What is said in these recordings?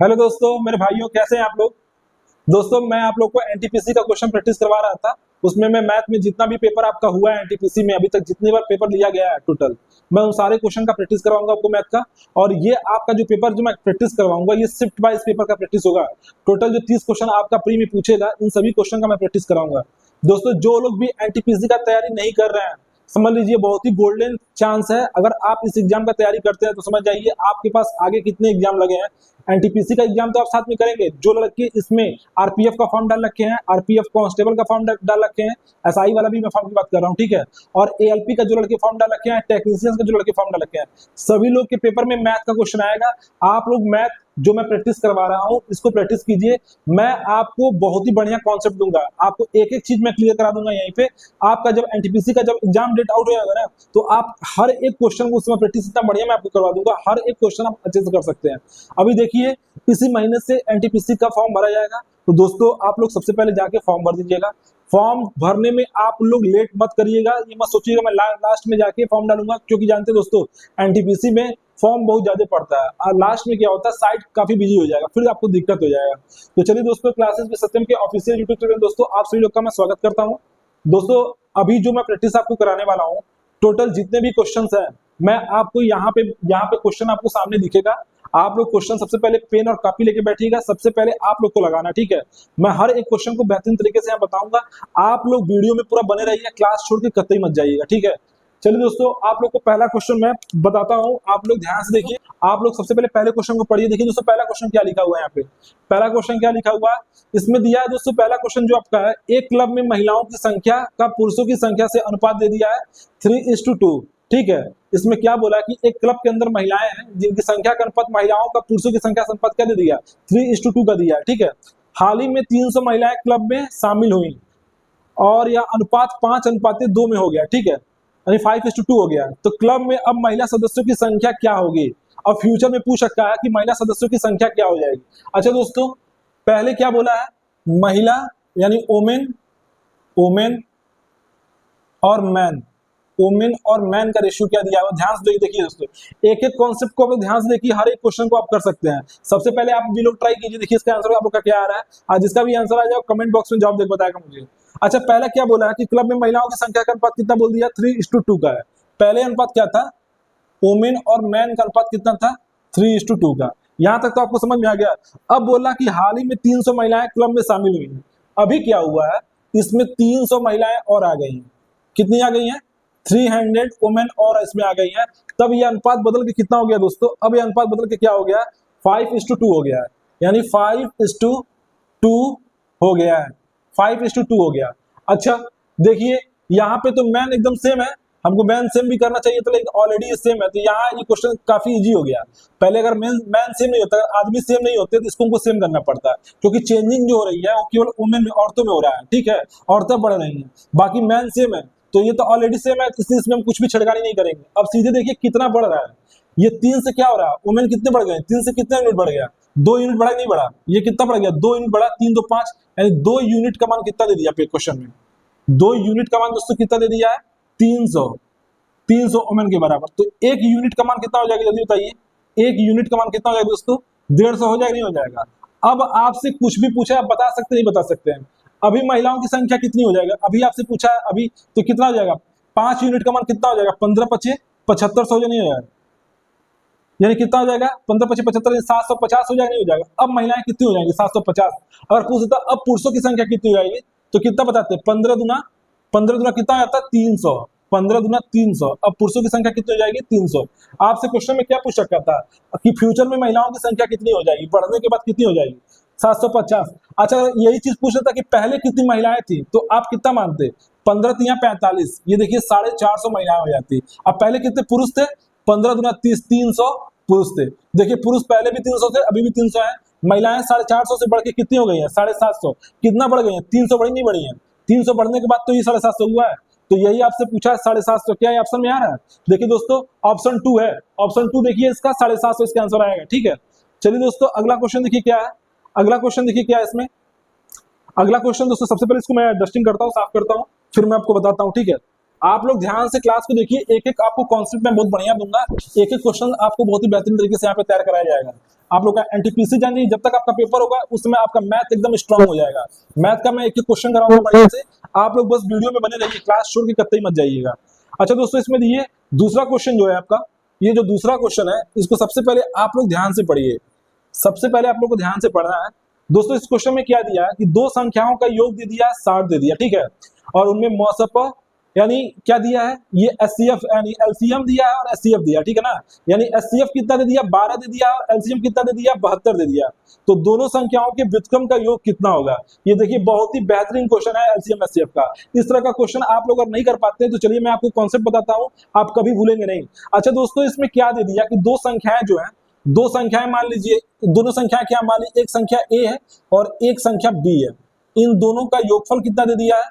Hello दोस्तों, मेरे भाइयों, कैसे हैं आप लोग। दोस्तों, मैं आप लोग को एनटीपीसी का क्वेश्चन प्रैक्टिस करवा रहा था। उसमें मैं मैथ में जितना भी पेपर आपका हुआ है एनटीपीसी में, अभी तक जितनी बार पेपर लिया गया है टोटल, मैं उन सारे क्वेश्चन का प्रैक्टिस करवाऊंगा आपको मैथ का। और ये आपका जो पेपर जो मैं प्रैक्टिस करवाऊंगा, ये शिफ्ट वाइज पेपर का प्रैक्टिस होगा। टोटल जो 30 क्वेश्चन आपका प्री में पूछेगा, इन सभी क्वेश्चन का मैं प्रैक्टिस कराऊंगा। दोस्तों, जो लोग भी एनटीपीसी का तैयारी नहीं कर रहे हैं, समझ लीजिए बहुत ही गोल्डन चांस है। अगर आप इस एग्जाम का तैयारी करते हैं तो समझ जाइए आपके पास आगे कितने एग्जाम लगे हैं। एनटीपीसी का एग्जाम तो आप साथ में करेंगे। जो लड़के इसमें आरपीएफ का फॉर्म डाल रखे हैं, आरपीएफ कांस्टेबल का फॉर्म डाल रखे हैं, एसआई वाला भी मैं फॉर्म की बात कर रहा हूँ, ठीक है। और एएलपी का जो लड़के फॉर्म डाल रखे हैं, टेक्नीशियन का जो लड़के फॉर्म डाल रखे हैं, सभी लोग के पेपर में मैथ का क्वेश्चन आएगा। आप लोग मैथ जो मैं प्रैक्टिस करवा रहा हूँ इसको प्रैक्टिस कीजिए। मैं आपको बहुत ही बढ़िया कॉन्सेप्ट दूंगा, आपको एक एक चीज मैं क्लियर करा दूंगा यहीं पे। आपका जब एनटीपीसी का जब एग्जाम डेट आउट हो जाएगा ना, तो आप हर एक क्वेश्चन को उसमें प्रैक्टिस इतना बढ़िया मैं आपको करवा दूंगा, हर एक क्वेश्चन आप अच्छे से कर सकते हैं। अभी देखिए, इसी महीने से एनटीपीसी का फॉर्म भरा जाएगा। तो दोस्तों, आप लोग सबसे पहले जाके फॉर्म भर दीजिएगा। फॉर्म भरने में आप लोग लेट मत करिएगा, ये मत सोचिएगा मैं लास्ट में जाके फॉर्म डालूंगा, क्योंकि जानते हैं दोस्तों, एनटीपीसी में फॉर्म बहुत ज्यादा पड़ता है और लास्ट में क्या होता है, साइट काफी बिजी हो जाएगा, फिर आपको दिक्कत हो जाएगा। तो चलिए दोस्तों, क्लासेस विद सत्यम के ऑफिशियल यूट्यूब चैनल दोस्तों आप सभी लोग का मैं स्वागत करता हूँ। दोस्तों, अभी जो मैं प्रैक्टिस आपको कराने वाला हूँ, टोटल जितने भी क्वेश्चंस हैं, मैं आपको यहाँ पे क्वेश्चन आपको सामने दिखेगा। आप लोग क्वेश्चन सबसे पहले पेन और कॉपी लेके बैठिएगा, सबसे पहले आप लोग को लगाना, ठीक है। मैं हर एक क्वेश्चन को बेहतरीन तरीके से यहाँ बताऊंगा। आप लोग वीडियो में पूरा बने रहिए, क्लास छोड़ के कतई मत जाइएगा, ठीक है। चलिए दोस्तों, आप लोग को पहला क्वेश्चन मैं बताता हूँ, आप लोग ध्यान से देखिए। आप लोग सबसे पहले क्वेश्चन को पढ़िए। देखिए दोस्तों, पहला क्वेश्चन क्या लिखा हुआ है यहाँ पे। पहला क्वेश्चन क्या लिखा हुआ है इसमें दिया है दोस्तों। पहला क्वेश्चन जो आपका है, एक क्लब में महिलाओं की संख्या का पुरुषों की संख्या से अनुपात दे दिया है 3:2, ठीक है। इसमें क्या बोला कि एक क्लब के अंदर महिलाएं हैं जिनकी संख्या का अनुपात महिलाओं का पुरुषों की संख्या से अनुपात क्या दे दिया, 3:2 का दिया है, ठीक है। हाल ही में 300 महिलाएं क्लब में शामिल हुई और यह अनुपात 5:2 में हो गया, ठीक है, यानी 5:2 हो गया। तो क्लब में अब महिला सदस्यों की संख्या क्या होगी। अब फ्यूचर में पूछ सकता है कि महिला सदस्यों की संख्या क्या हो जाएगी। अच्छा दोस्तों, पहले क्या बोला है, महिला यानी ओमेन, ओमेन और मैन, वोमेन और मैन का रेशियो क्या दिया है, ध्यान से देखिए दोस्तों। एक एक कॉन्सेप्ट को आप ध्यान से देखिए, हर एक क्वेश्चन को आप कर सकते हैं। सबसे पहले आप भी लोग ट्राई कीजिए, देखिए इसका आंसर आप लोग का क्या आ रहा है। आज जिसका भी आंसर आ जाए कमेंट बॉक्स में जवाब देख बताएगा मुझे। अच्छा, पहला क्या बोला है कि क्लब में महिलाओं की संख्या का अनुपात कितना बोल दिया, 3:2 का है। पहले अनुपात क्या था, वोमेन और मैन का अनुपात कितना था, 3:2 का। यहां तक तो आपको समझ में आ गया। अब बोला कि हाल ही में 300 महिलाएं क्लब में शामिल हुई हैं। अभी क्या हुआ है, इसमें 300 महिलाएं और आ गई हैं। कितनी आ गई हैं, 300 वुमेन और इसमें आ गई हैं। तब ये अनुपात बदल के कितना हो गया दोस्तों, अब ये अनुपात बदल के क्या हो गया, 5:2 हो गया है, यानी 5:2 हो गया है, 5:2 हो गया। अच्छा देखिए, यहाँ पे तो मैन एकदम सेम है, हमको मैन सेम भी करना चाहिए था, लेकिन ऑलरेडी सेम है, तो यहाँ ये क्वेश्चन काफी इजी हो गया। पहले अगर मैन सेम नहीं होता, आदमी सेम नहीं होते, तो इसको हमको सेम करना पड़ता है, क्योंकि चेंजिंग जो हो रही है वो केवल वुमेन में, औरतों में हो रहा है, ठीक है, औरतें बढ़ रही हैं, बाकी मैन सेम है। तो ये तो ऑलरेडी सेम है, इसलिए इसमें हम कुछ भी छेड़खानी नहीं करेंगे। अब सीधे देखिए कितना बढ़ रहा है, ये 3 से क्या हो रहा है, वुमेन कितने बढ़ गए, 3 से कितने यूनिट बढ़ गया, 2 यूनिट बढ़ा नहीं बढ़ा, ये कितना बढ़ गया, 2 यूनिट बढ़ा, 3 2 5, यानी 2 यूनिट का मान कितना दे दिया क्वेश्चन में, 2 यूनिट का मान दोस्तों कितना दे दिया है, 300 वुमेन के बराबर। तो 1 यूनिट का मान कितना हो जाएगा, जल्दी बताइए, 1 यूनिट का मान कितना हो जाएगा दोस्तों, 150 हो जाएगा, नहीं हो जाएगा। अब आपसे कुछ भी पूछा, आप बता सकते नहीं बता सकते हैं। अभी महिलाओं की संख्या कितनी हो जाएगा, अभी आपसे पूछा है अभी, तो कितना हो जाएगा, 5 यूनिट का मान कितना हो जाएगा, 15 5 7500 हो जाएगा, यानी कितना हो जाएगा, 15 5 75, 750 हो जाएगा, नहीं हो जाएगा। अब महिलाएं कितनी हो जाएंगी, 750। अगर पूछ देता अब पुरुषों की संख्या कितनी हो जाएगी, तो कितना बताते हैं, 15 दूना कितना हो जाता है, 300, 15 दूना 300। अब पुरुषों की संख्या कितनी हो जाएगी, 300। आपसे क्वेश्चन में क्या पूछ सकता था कि फ्यूचर में महिलाओं की संख्या कितनी हो जाएगी, बढ़ने के बाद कितनी हो जाएगी, 750। अच्छा, यही चीज पूछ रहा था कि पहले कितनी महिलाएं थी, तो आप कितना मानते, 15 3 45, ये देखिए 450 महिलाएं हो जाती। अब पहले कितने पुरुष थे, 15 दूना 30, 300 पुरुष थे। देखिए पुरुष पहले भी 300 थे, अभी भी 300 है। महिलाएं 450 से बढ़ के कितनी हो गई है, 750। कितना बढ़ गई है, 300 बढ़ी नहीं बढ़ी है, 300 बढ़ने के बाद तो ये 750 हुआ है। तो यही आपसे पूछा है 750, क्या ये ऑप्शन में आ रहा है, देखिए दोस्तों ऑप्शन 2 है, ऑप्शन 2 देखिए, इसका 750 इसका आंसर आएगा, ठीक है। चलिए दोस्तों, अगला क्वेश्चन देखिए क्या है, अगला क्वेश्चन देखिए क्या है इसमें। अगला क्वेश्चन दोस्तों, सबसे पहले इसको मैं डस्टिंग करता हूँ, साफ करता हूँ, फिर मैं आपको बताता हूँ, ठीक है। आप लोग ध्यान से क्लास को देखिए, एक एक आपको कॉन्सेप्ट मैं बहुत बढ़िया दूंगा, एक एक क्वेश्चन आपको बहुत ही बेहतरीन तरीके से यहाँ पे तैयार कराया जाएगा। आप लोग का एनटीपीसी जानिए, जब तक आपका पेपर होगा उस समय आपका मैथ एकदम स्ट्रांग हो जाएगा। मैथ का मैं एक एक क्वेश्चन कराऊंगा बढ़िया से, आप लोग बस वीडियो में बने रहिए, क्लास छोड़ के कतई मत जाइएगा। अच्छा दोस्तों, इसमें दिए दूसरा क्वेश्चन जो है आपका, ये जो दूसरा क्वेश्चन है इसको सबसे पहले आप लोग ध्यान से पढ़िए। सबसे पहले आप लोग को ध्यान से पढ़ना है दोस्तों। इस क्वेश्चन में क्या दिया है कि दो संख्याओं का योग दे दिया है 60 दे दिया, ठीक है, और उनमें मौसप यानी क्या दिया है, ये एचसीएफ यानी एलसीएम दिया है और एचसीएफ दिया, ठीक है ना। यानी एचसीएफ कितना दे दिया 12 दे दिया और एलसीएम कितना दे दिया 72 दे दिया। तो दोनों संख्याओं के व्युत्क्रम का योग कितना होगा। ये देखिए बहुत ही बेहतरीन क्वेश्चन है एलसीएम एचसीएफ का। इस तरह का क्वेश्चन आप लोग अगर नहीं कर पाते तो चलिए मैं आपको कॉन्सेप्ट बताता हूँ, आप कभी भूलेंगे नहीं। अच्छा दोस्तों, इसमें क्या दे दिया कि दो संख्याएं जो है, दो संख्याएं मान लीजिए, दोनों संख्याएं क्या मान लीजिए, एक संख्या ए है और एक संख्या बी है। इन दोनों का योगफल कितना दे दिया है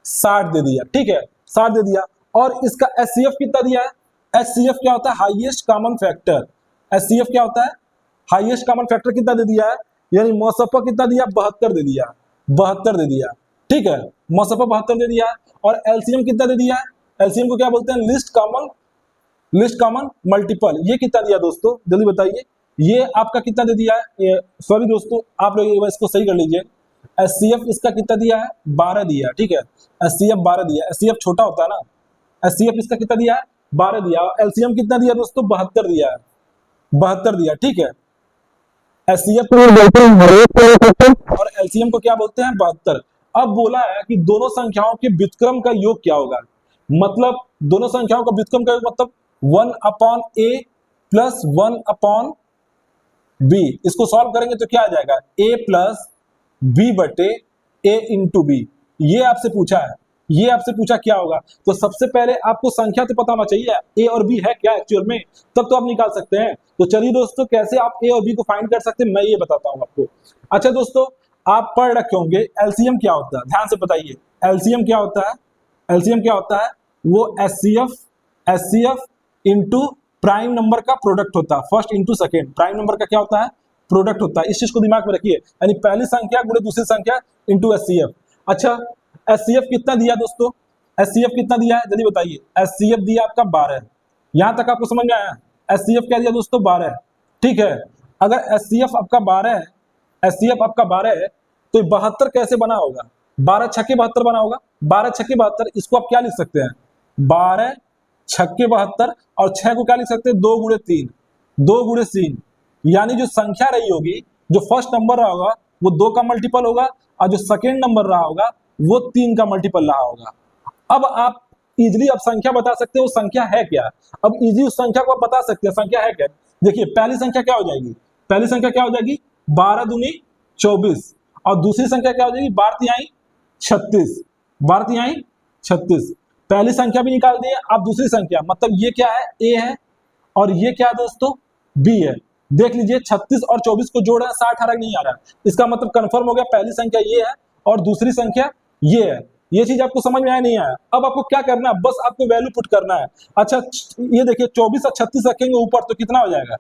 60 दे दिया, ठीक है, 60 दे दिया। और इसका एचसीएफ कितना दिया है, एचसीएफ क्या होता है हाईएस्ट कॉमन फैक्टर। एचसीएफ क्या होता है हाईएस्ट कॉमन फैक्टर कितना दे दिया है, यानी मौसपा कितना दिया 72 दे दिया, 72 दे दिया, ठीक है, मौसपा 72 दे दिया। और एलसीएम कितना दे दिया है, एलसीएम को क्या बोलते हैं लिस्ट कॉमन मल्टीपल। ये कितना दिया दोस्तों जल्दी बताइए, ये आपका कितना दे दिया है, सॉरी दोस्तों आप लोग एक बार इसको सही कर लीजिए। एचसीएफ इसका कितना दिया है 12 दिया, ठीक है, एचसीएफ 12 दिया, एचसीएफ छोटा होता है ना, एचसीएफ इसका कितना दिया है 12 दिया। एलसीएम कितना दिया दोस्तों 72 दिया है, 72 दिया, ठीक है। एचसीएफ और एलसीएम को क्या बोलते हैं 72। अब बोला है कि दोनों संख्याओं के व्युत्क्रम का योग क्या होगा, मतलब दोनों संख्याओं का व्युत्क्रम का योग मतलब 1/a प्लस 1/b। इसको सॉल्व करेंगे तो क्या आ जाएगा a प्लस b बटे a इंटू बी। ये आपसे पूछा है, ये आपसे पूछा क्या होगा। तो सबसे पहले आपको संख्या तो पता होना चाहिए a और b है क्या एक्चुअल में, तब तो आप निकाल सकते हैं। तो चलिए दोस्तों, कैसे आप a और b को फाइंड कर सकते हैं मैं ये बताता हूं आपको। अच्छा दोस्तों, आप पढ़ रखे होंगे एलसीएम क्या होता है, ध्यान से बताइए एलसीएम क्या होता है। एलसीएम क्या होता है, वो एचसीएफ इंटू प्राइम नंबर का प्रोडक्ट होता है, first into second, prime number का क्या होता है प्रोडक्ट होता है। इस चीज को दिमाग में रखिए, यानी पहली संख्या गुणे दूसरी संख्या इंटू एचसीएफ। अच्छा एचसीएफ कितना दिया दोस्तों, एचसीएफ कितना दिया है जल्दी बताइए। एचसीएफ दिया आपका 12, यहां तक आपको समझ में आया। एचसीएफ क्या दिया दोस्तों 12, ठीक है। अगर एचसीएफ आपका 12 है, एचसीएफ आपका 12 है तो 72 कैसे बना होगा, 12 छक्के 72 बना होगा, 12 छक्के 72। इसको आप क्या लिख सकते हैं 12 छक्के 72 और 6 को क्या लिख सकते हैं 2 गुणे 3, 2 गुणे 3। यानी जो संख्या रही होगी, जो फर्स्ट नंबर रहा होगा वो 2 का मल्टीपल होगा और जो सेकेंड नंबर रहा होगा वो 3 का मल्टीपल रहा होगा। अब आप इजीली अब संख्या बता सकते हो संख्या है क्या। अब इजी उस संख्या को आप बता सकते हैं संख्या है क्या। देखिए पहली संख्या क्या हो जाएगी, पहली संख्या क्या हो जाएगी 12 दूनी 24 और दूसरी संख्या क्या हो जाएगी 12 तिहाई 36, 12 तिहाई 36। पहली संख्या भी निकाल दिए, अब दूसरी संख्या मतलब ये क्या है a है और ये क्या है दोस्तों b है। देख लीजिए 36 और 24 को जोड़ रहे हैं 60 आ नहीं आ रहा है, इसका मतलब कंफर्म हो गया पहली संख्या ये है और दूसरी संख्या ये है। ये चीज आपको समझ में आया नहीं आया। अब आपको क्या करना है, बस आपको वैल्यू पुट करना है। अच्छा ये देखिए 24 और 36 रखेंगे ऊपर तो कितना हो जाएगा,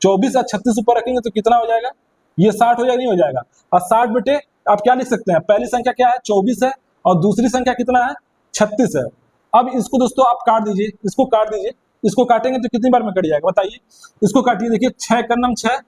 24 और 36 ऊपर रखेंगे तो कितना हो जाएगा, ये 60 हो जाएगा नहीं हो जाएगा। और 60 बेटे आप क्या लिख सकते हैं, पहली संख्या क्या है 24 है और दूसरी संख्या कितना है 36 है। अब इसको दोस्तों आप काट दीजिए, इसको काट दीजिए, इसको काटेंगे तो कितनी बार में कट जाएगा बताइए। इसको काटिए, देखिए 6 का नाम 6,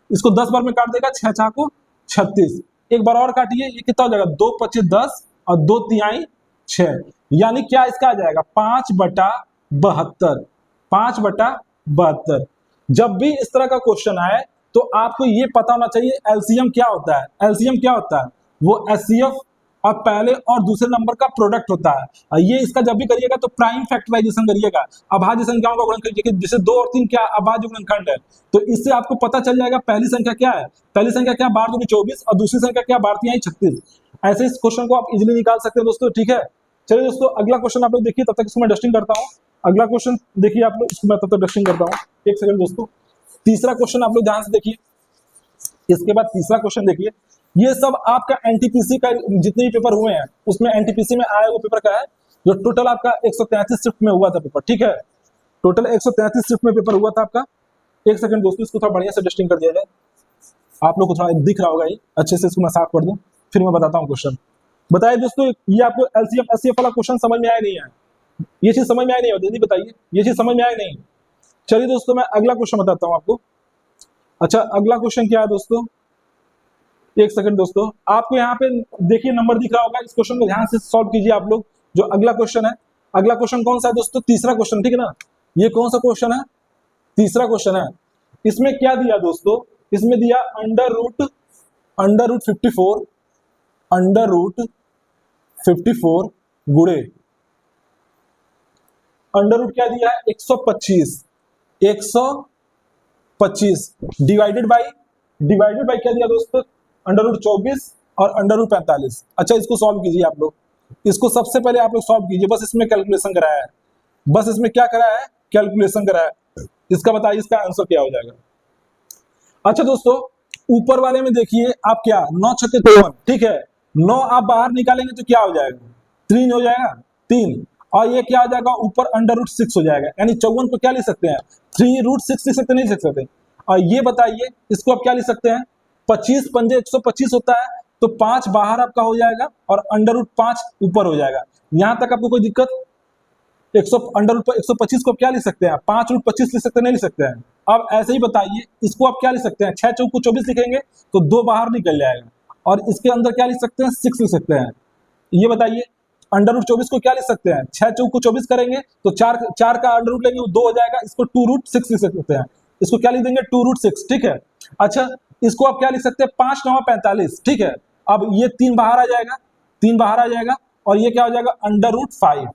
इसको 10 बार में काट देगा, 6 6 को 36। एक बार और काटिए, ये कितना हो जाएगा 2 25 10 और 2 तिहाई 6, यानी क्या इसका आ जाएगा 5/72, 5/72। जब भी इस तरह का क्वेश्चन आए तो आपको ये पता होना चाहिए एलसीएम क्या होता है। एलसीएम क्या होता है, वो एचसीएफ और पहले और दूसरे नंबर का प्रोडक्ट होता है। ये इसका जब भी करिएगा तो प्राइम फैक्टराइजेशन करिएगा, अभाज्य संख्याओं का गुणन करिए, जैसे 2 और 3 क्या अभाज्य गुणनखंड है, तो इससे आपको पता चल जाएगा पहली संख्या क्या है, पहली संख्या क्या 12 दूनी 24 और दूसरी संख्या क्या 12 तिहाई 36। ऐसे इस क्वेश्चन को आप इजीली निकाल सकते हैं दोस्तों, ठीक है। चलिए दोस्तों अगला क्वेश्चन आप लोग देखिए, तब तक इसको मैं डस्टिंग करता हूँ। अगला क्वेश्चन देखिए आप लोग, इसको मैं तब तक डस्टिंग करता हूँ, एक सेकंड दोस्तों। तीसरा क्वेश्चन आप लोग ध्यान से देखिए, इसके बाद तीसरा क्वेश्चन देखिए। ये सब आपका एनटीपीसी का जितने भी पेपर हुए हैं उसमें एनटीपीसी में आया वो पेपर का है, जो टोटल आपका 133 शिफ्ट में हुआ था पेपर, ठीक है। टोटल 133 शिफ्ट में पेपर हुआ था आपका। एक सेकंड दोस्तों, इसको थोड़ा बढ़िया से डस्टिंग कर दिया जाए, आप लोग को थोड़ा दिख रहा होगा, ये अच्छे से इसको मैं साफ कर दूं, फिर मैं बताता हूँ क्वेश्चन। बताइए दोस्तों, ये आपको एलसीएम एचसीएफ वाला क्वेश्चन समझ में आया नहीं है, ये चीज समझ में आई नहीं होती? जल्दी बताइए, ये चीज समझ में आई नहीं? चलिए दोस्तों मैं अगला क्वेश्चन बताता हूँ आपको। अच्छा अगला क्वेश्चन क्या है दोस्तों, एक सेकंड दोस्तों, आपको यहाँ पे देखिए नंबर दिख रहा होगा, इस क्वेश्चन को ध्यान से सॉल्व कीजिए आप लोग। जो अगला क्वेश्चन है, अगला क्वेश्चन कौन सा है दोस्तों? तीसरा क्वेश्चन, ठीक है ना? ये कौन सा क्वेश्चन है? तीसरा क्वेश्चन है। इसमें क्या दिया दोस्तों? इसमें दिया अंडर रूट 54, अंडर रूट 54 गुणे अंडर रूट क्या दिया है? 125, 125 डिवाइडेड बाई क्या दिया दोस्तों? अंडर रूट 24 और अंडर रूट 45। अच्छा इसको सॉल्व कीजिए आप लोग, इसको सबसे पहले आप लोग सॉल्व कीजिए। बस इसमें कैलकुलेशन कराया है, बस इसमें क्या कराया है? कैलकुलेशन कराया है। इसका बताइए इसका आंसर क्या हो जाएगा? अच्छा दोस्तों ऊपर वाले में देखिए आप, क्या 9 छक्के 54, ठीक है? 9 आप बाहर निकालेंगे तो क्या हो जाएगा? 3 हो जाएगा, 3। और ये क्या हो जाएगा? ऊपर अंडर रूट 6 हो जाएगा, यानी 54 को क्या लिख सकते हैं? 3 रूट 6 लिख सकते, नहीं लिख सकते? और ये बताइए इसको आप क्या लिख सकते हैं? 25 पंजे 125 होता है, तो 5 बाहर आपका हो जाएगा और अंडर रूट 5 ऊपर हो जाएगा। यहां तक आपको कोई दिक्कत? 100 अंडर रूट 125 को क्या लिख सकते हैं? 5 रूट 25 लिख सकते हैं, नहीं लिख सकते हैं? अब ऐसे ही बताइए इसको आप क्या लिख सकते हैं? 6 चौक को 24 लिखेंगे तो 2 बाहर निकल जाएगा, और इसके अंदर क्या लिख सकते हैं? 6 लिख सकते हैं। ये बताइए अंडर रूट 24 को क्या लिख सकते हैं? 6 चौक को 24 करेंगे तो 4 का अंडर रूट लेंगे वो 2 हो जाएगा, इसको 2 रूट 6 लिख सकते हैं। इसको क्या लिख देंगे? 2 रूट 6, ठीक है? अच्छा इसको आप क्या लिख सकते हैं? 5 9 45, ठीक है? अब ये 3 बाहर आ जाएगा, 3 बाहर आ जाएगा, और ये क्या हो जाएगा? Under root 5।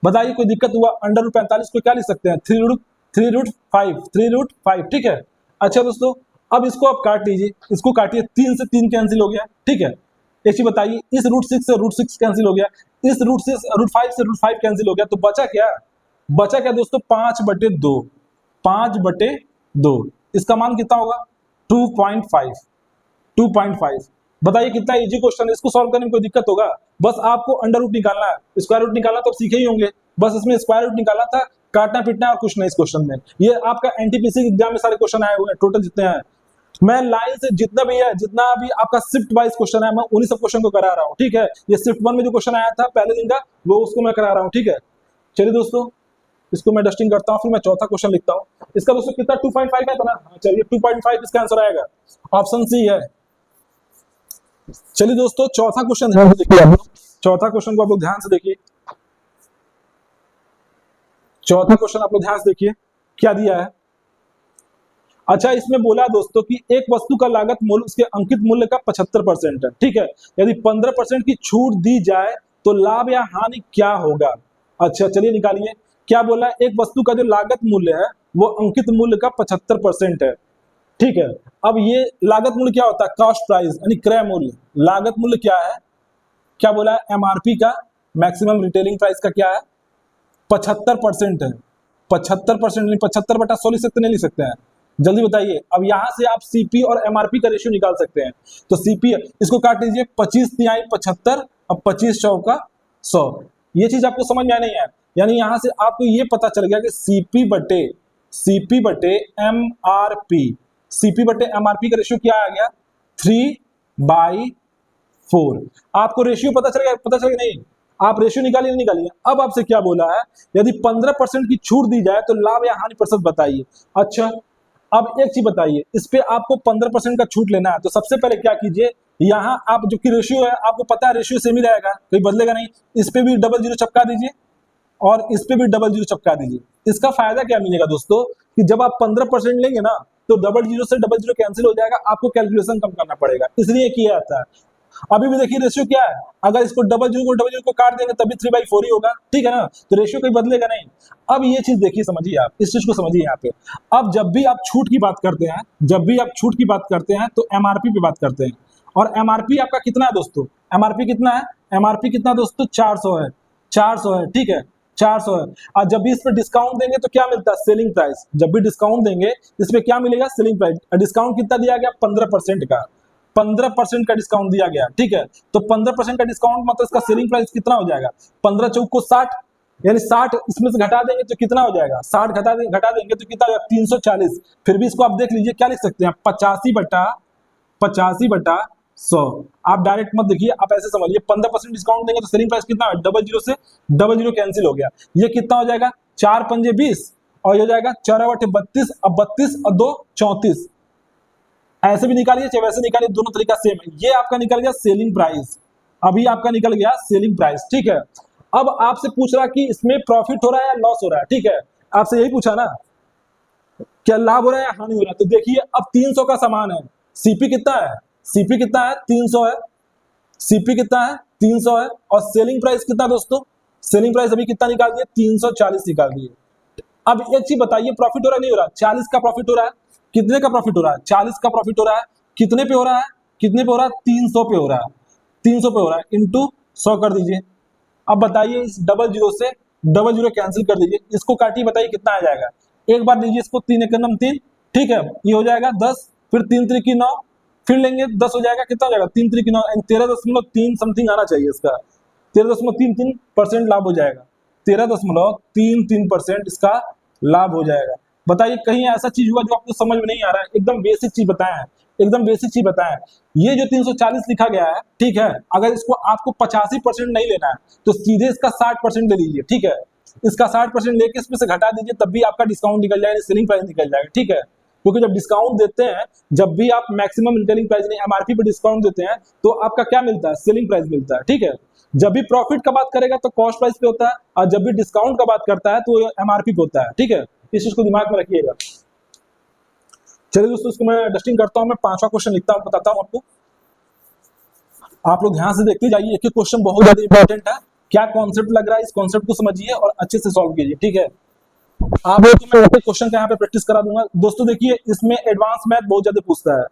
बताइए कोई दिक्कत हुआ? अंडर रूट 45 को क्या लिख सकते हैं? 3 रूट 5, ठीक है? अच्छा दोस्तों अब इसको आप काट लीजिए, इसको काटिए, 3 से 3 कैंसिल हो गया, ठीक है? एक चीज बताइए, इस रूट 6 से रूट 6 कैंसिल हो गया, इस रूट से रूट 5 से रूट 5 कैंसिल हो गया, तो बचा क्या? बचा क्या दोस्तों? 5/2, 5/2। इसका मान कितना होगा? 2.5, 2.5। बताइए कितना इजी क्वेश्चन है, इसको सॉल्व करने में कोई दिक्कत होगा? बस आपको अंडर रूट निकालना है, स्क्वायर रूट निकालना तो आप सीखे ही होंगे, बस इसमें स्क्वायर रूट निकालना था, काटना पीटना और कुछ नहीं इस क्वेश्चन में। ये आपका एनटीपीसी एग्जाम में सारे क्वेश्चन आए हुए हैं, टोटल जितने हैं, मैं लाइन से जितना भी है, जितना भी आपका शिफ्ट वाइज क्वेश्चन है, मैं उन्हीं सब क्वेश्चन को करा रहा हूँ, ठीक है? ये शिफ्ट 1 में जो क्वेश्चन आया था पहले दिन का, वो उसको मैं करा रहा हूँ, ठीक है? चलिए दोस्तों इसको मैं डस्टिंग करता हूँ, फिर मैं चौथा क्वेश्चन लिखता हूँ। इसका दोस्तों कितना 2.5 है था ना? हाँ, चलिए 2.5 इसका आंसर आएगा, ऑप्शन सी है। चलिए दोस्तों चौथा क्वेश्चन ध्यान से देखिए आप लोग, चौथा क्वेश्चन को आप लोग ध्यान से देखिए, चौथा क्वेश्चन आप लोग ध्यान से देखिए क्या दिया है। अच्छा इसमें बोला दोस्तों कि एक वस्तु का लागत मूल्य उसके अंकित मूल्य का 75% है, ठीक है? यदि 15% की छूट दी जाए तो लाभ या हानि क्या होगा? अच्छा चलिए निकालिए, क्या बोला? एक वस्तु का जो लागत मूल्य है वो अंकित मूल्य का 75% है, ठीक है? अब ये लागत मूल्य क्या होता है? कॉस्ट प्राइस यानी क्रय मूल्य। लागत मूल्य क्या है? क्या बोला है? एमआरपी का, मैक्सिमम रिटेलिंग प्राइस का क्या है? 75% है। 75% 75/100 लिख सकते, नहीं लिख सकते हैं? जल्दी बताइए। अब यहां से आप सीपी और एमआरपी का रेशियो निकाल सकते हैं। तो सीपी इसको काट लीजिए, 25 तिहाई 75 और 25 चौका 100। ये चीज आपको समझ में आ नहीं है, यानी यहां से आपको ये पता चल गया कि सीपी बटे एमआरपी, सीपी बटे एमआरपी का रेशियो क्या आ गया? 3/4। आपको रेशियो पता चल गया नहीं? आप रेशियो निकालिए, नहीं निकालिए? अब आपसे क्या बोला है? यदि 15% की छूट दी जाए तो लाभ या हानि प्रतिशत बताइए। अच्छा अब एक चीज बताइए, इस पे आपको 15% का छूट लेना है, तो सबसे पहले क्या कीजिए, यहाँ आप जो कि रेशियो है आपको पता है रेशियो सेम ही रहेगा, कोई बदलेगा नहीं। इस पे भी डबल जीरो चपका दीजिए और इस पे भी डबल जीरो चपका दीजिए। इसका फायदा क्या मिलेगा दोस्तों कि जब आप 15% लेंगे ना तो डबल जीरो से डबल जीरो कैंसिल हो जाएगा, आपको कैलकुलेशन कम करना पड़ेगा, इसलिए किया जाता है। अभी भी देखिए रेशियो क्या है, अगर इसको डबल जीरो को काट देंगे तभी 3/4 ही होगा, ठीक है ना? तो रेशियो कोई बदलेगा नहीं। अब ये चीज देखिए, समझिए आप इस चीज को समझिए यहाँ पे। अब जब भी आप छूट की बात करते हैं, जब भी आप छूट की बात करते हैं तो एमआरपी पे बात करते हैं, और एमआरपी आपका कितना है दोस्तों? एमआरपी कितना है? एमआरपी कितना दोस्तों? 400 है, 400 है, ठीक है? 400 है। और जब भी इस पे डिस्काउंट देंगे तो क्या मिलता है? Selling price. जब भी डिस्काउंट देंगे इस पे क्या मिलेगा? Selling price. डिस्काउंट कितना दिया गया? 15% का, 15% का डिस्काउंट दिया गया, ठीक है? तो 15% का डिस्काउंट मतलब इसका सेलिंग प्राइस कितना हो जाएगा? 15 चौक को 60, यानी 60 इसमें से घटा देंगे तो कितना हो जाएगा? 60 घटा देंगे तो कितना हो जाएगा? 340। फिर भी इसको आप देख लीजिए क्या लिख सकते हैं? 85/85 100। आप डायरेक्ट मत देखिए, आप ऐसे समझिए 15% डिस्काउंट देंगे तो सेलिंग प्राइस कितना है, डबल जीरो से डबल जीरो कैंसिल हो गया, ये कितना हो जाएगा 4 पंजे 20 और ये हो जाएगा 4 अठे 32, अब 32 और 2 34। ऐसे भी निकालिए चाहे वैसे निकालिए, दोनों तरीका सेम है। ये आपका निकल गया सेलिंग प्राइस, अभी आपका निकल गया सेलिंग प्राइस, ठीक है। अब आपसे पूछ रहा कि इसमें प्रॉफिट हो रहा है या लॉस हो रहा है, ठीक है, आपसे यही पूछा ना, क्या लाभ हो रहा है या हानि हो रहा है। तो देखिए अब 300 का सामान है, सीपी कितना है, सीपी कितना है 300 है, सीपी कितना है 300 है, और सेलिंग प्राइस कितना दोस्तों, सेलिंग प्राइस अभी कितना निकाल दिया 340 निकाल दिए। अब एक चीज बताइए प्रॉफिट हो रहा है नहीं हो रहा, 40 का प्रॉफिट हो रहा है, कितने का प्रॉफिट हो रहा है 40 का प्रॉफिट हो रहा है, कितने पे हो रहा है, कितने पे हो रहा है 300 पे हो रहा है, 300 पे हो रहा है इंटू 100 कर दीजिए। अब बताइए इस डबल जीरो से डबल जीरो कैंसिल कर दीजिए, इसको काटिए बताइए कितना आ जाएगा, एक बार लीजिए इसको, 3 एक नम 3, ठीक है, ये हो जाएगा 10, फिर 3 त्रिकी 9, फिर लेंगे 10 हो जाएगा, कितना हो जाएगा 3 त्रिकी 9, 13.3 समथिंग आना चाहिए इसका, 13.33% लाभ हो जाएगा, 13.33% इसका लाभ हो जाएगा। बताइए कहीं ऐसा चीज हुआ जो आपको समझ में नहीं आ रहा है, एकदम बेसिक चीज बताया है, एकदम बेसिक चीज बताया है। ये जो 340 लिखा गया है, ठीक है, अगर इसको आपको 85% नहीं लेना है तो सीधे इसका 60% ले लीजिए, ठीक है, इसका 60% लेके इसमें से घटा दीजिए, तब भी आपका डिस्काउंट निकल जाएगा, सेलिंग प्राइस निकल जाएगा, ठीक है। क्योंकि जब डिस्काउंट देते हैं, जब भी आप मैक्सिमम रिटेलिंग प्राइस नहीं एमआरपी पे डिस्काउंट देते हैं तो आपका क्या मिलता है, सेलिंग प्राइस मिलता है, ठीक है। जब भी प्रॉफिट का बात करेगा तो कॉस्ट प्राइस पे होता है, और जब भी डिस्काउंट का बात करता है तो एमआरपी पे होता है, ठीक है, इस चीज को दिमाग में रखिएगा। चलिए दोस्तों इसको मैं डस्टिंग करता हूं, मैं 5वां क्वेश्चन लिखता हूं, बताता हूं आपको, आप लोग ध्यान से देखते जाइए, एक एक क्वेश्चन बहुत ज्यादा इंपॉर्टेंट है, क्या कॉन्सेप्ट लग रहा है इस कॉन्सेप्ट को समझिए और अच्छे से सॉल्व कीजिए, ठीक है। आप लोग को मैं क्वेश्चन का यहाँ पे प्रैक्टिस करा दूंगा दोस्तों। देखिए इसमें एडवांस मैथ बहुत ज्यादा पूछता है,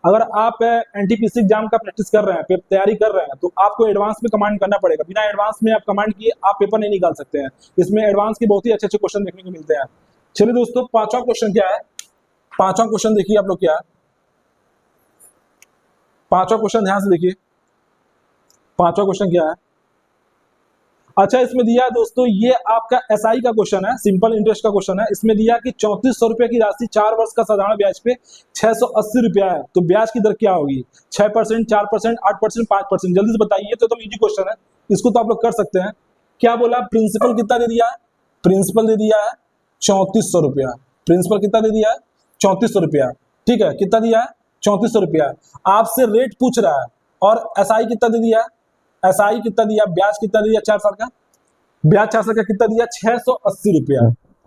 अगर आप एनटीपीसी एग्जाम का प्रैक्टिस कर रहे हैं, तैयारी कर रहे हैं, तो आपको एडवांस में कमांड करना पड़ेगा, बिना एडवांस में आप कमांड किए आप पेपर नहीं निकाल सकते हैं, इसमें एडवांस के बहुत ही अच्छे अच्छे क्वेश्चन देखने को मिलते हैं। चलिए दोस्तों 5वां क्वेश्चन क्या है, 5वां क्वेश्चन देखिए आप लोग क्या है, 5वां क्वेश्चन ध्यान से देखिए, 5वां क्वेश्चन क्या है। अच्छा इसमें दिया है दोस्तों, ये आपका एसआई का क्वेश्चन है, सिंपल इंटरेस्ट का क्वेश्चन है, इसमें दिया कि 3400 रुपए की राशि 4 वर्ष का साधारण ब्याज पे 680 रुपया है, तो ब्याज की दर क्या होगी, 6%, 4%, 8%, 5%, जल्दी से बताइए। तो इजी क्वेश्चन है, इसको तो आप लोग कर सकते हैं। क्या बोला, प्रिंसिपल कितना दे दिया है, प्रिंसिपल दे दिया है 3400 रुपया, प्रिंसिपल कितना दे दिया है 3400 रुपया, ठीक है, कितना दिया है 3400 रुपया, आपसे रेट पूछ रहा है, और एसआई कितना दे दिया, एसआई कितना दिया, ब्याज कितना दिया 4 साल का, ब्याज 4 साल का कितना दिया 680 रुपया,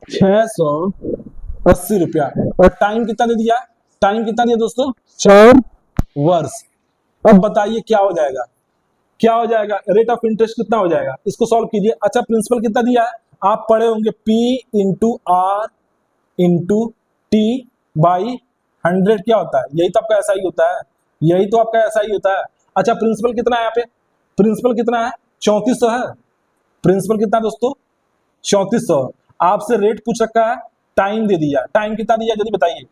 680 रुपया, और टाइम कितना दे दिया, टाइम कितना दिया दोस्तों 4 वर्ष। अब बताइए क्या हो जाएगा, क्या हो जाएगा, रेट ऑफ इंटरेस्ट कितना हो जाएगा, इसको सॉल्व कीजिए। अच्छा प्रिंसिपल कितना दिया है, आप पढ़े होंगे P into R into T by 100 क्या होता है, यही तो आपका एसआई होता है, यही तो आपका एसआई होता है। अच्छा प्रिंसिपल कितना है यहाँ पे, प्रिंसिपल कितना है 3400 है, प्रिंसिपल कितना दोस्तों 3400, आपसे रेट पूछ रखा है, टाइम दे दिया, टाइम कितना दिया जल्दी बताइए,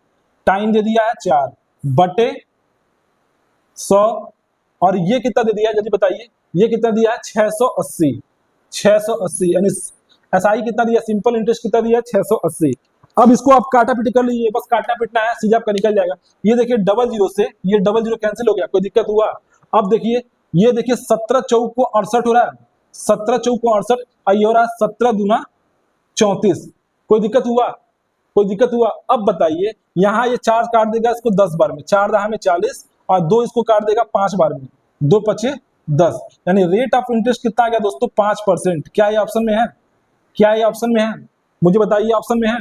टाइम दे दिया है 4 बटे 100, और ये कितना दे दिया जल्दी बताइए, ये कितना दिया है 680, 680 यानी एसआई कितना दिया, सिंपल इंटरेस्ट कितना दिया 680। अब इसको आप काटा पीटी कर लीजिए, बस काटना पीटना है, सीधा आपका निकल जाएगा। ये देखिए डबल जीरो से ये डबल जीरो कैंसिल हो गया, कोई दिक्कत हुआ। अब देखिए ये देखिए 17 चौक को 68 हो रहा है, 17 चौक को 68, ये हो रहा है 17 दूना 34, कोई दिक्कत हुआ, कोई दिक्कत हुआ। अब बताइए यहाँ ये 4 काट देगा इसको 10 बार में, 4 दहा में 40, और 2 इसको काट देगा 5 बार में, 2 पचे 10, यानी रेट ऑफ इंटरेस्ट कितना आ गया दोस्तों 5%। क्या ये ऑप्शन में है, क्या ये ऑप्शन में है, मुझे बताइए ऑप्शन में है,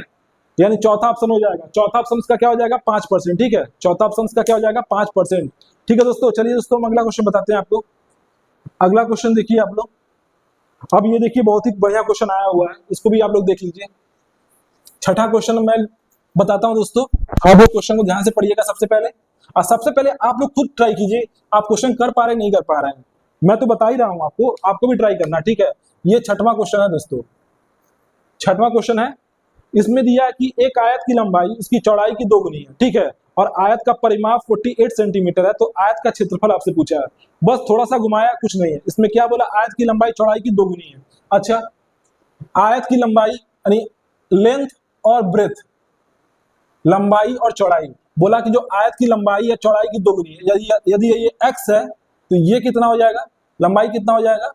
यानी चौथा ऑप्शन हो जाएगा, चौथा ऑप्शन इसका क्या हो जाएगा 5%, ठीक है, चौथा ऑप्शन इसका क्या हो जाएगा 5%, ठीक है दोस्तों। चलिए दोस्तों हम अगला क्वेश्चन बताते हैं आपको, अगला क्वेश्चन देखिए आप लोग। अब ये देखिए बहुत ही बढ़िया क्वेश्चन आया हुआ है, इसको भी आप लोग देख लीजिए। छठा क्वेश्चन मैं बताता हूं दोस्तों, आप लोग क्वेश्चन को ध्यान से पढ़िएगा सबसे पहले, और सबसे पहले आप लोग खुद ट्राई कीजिए, आप क्वेश्चन कर पा रहे नहीं कर पा रहे हैं, मैं तो बता ही रहा हूं आपको, आपको भी ट्राई करना, ठीक है। ये छठवां क्वेश्चन है दोस्तों, छठवां क्वेश्चन है, इसमें दिया है कि एक आयत की लंबाई उसकी चौड़ाई की 2 गुनी है, ठीक है, और आयत का परिमाप 48 सेंटीमीटर है, तो आयत का क्षेत्रफल आपसे पूछा है, बस थोड़ा सा घुमाया, कुछ नहीं है इसमें, क्या बोला आयत की लंबाई चौड़ाई की 2 गुनी है। अच्छा आयत की लंबाई यानी लेंथ और ब्रेथ, लंबाई और चौड़ाई बोला कि जो आयत की लंबाई या चौड़ाई की दोगुनी है, यदि ये x है तो ये कितना हो जाएगा, लंबाई कितना हो जाएगा,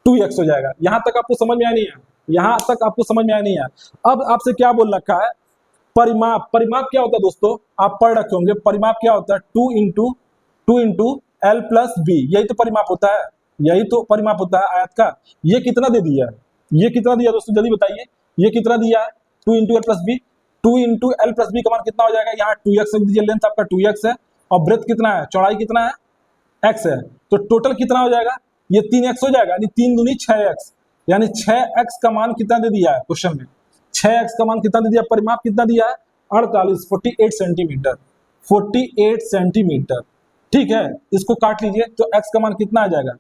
2x हो जाएगा। यहां तक आपको समझ में आया नहीं है, यहां तक आपको समझ में आया नहीं है। अब आपसे क्या बोल रखा है, परिमाप। परिमाप क्या होता है दोस्तों, आप पढ़ रखे होंगे, परिमाप क्या होता है, 2 इंटू L प्लस बी, यही तो परिमाप होता है, यही तो परिमाप होता है आयत का। ये कितना दे दिया है, ये कितना दिया दोस्तों, जल्दी बताइए, ये कितना दिया है, 2 into L plus B. 2 into L plus B का मान कितना हो जाएगा, यहाँ 2x रख दीजिए, लेंथ आपका 2x है और ब्रेथ कितना है, चौड़ाई कितना है, x है, तो टोटल कितना हो जाएगा, ये 3x हो जाएगा, यानी 3 दूनी 6x, यानी 6x का मान कितना दे दिया है क्वेश्चन में, 6x का मान कितना दे दिया, परिमाप कितना दिया है, 48 सेंटीमीटर, 48 सेंटीमीटर। ठीक है, इसको काट लीजिए तो x का मान कितना आ जाएगा,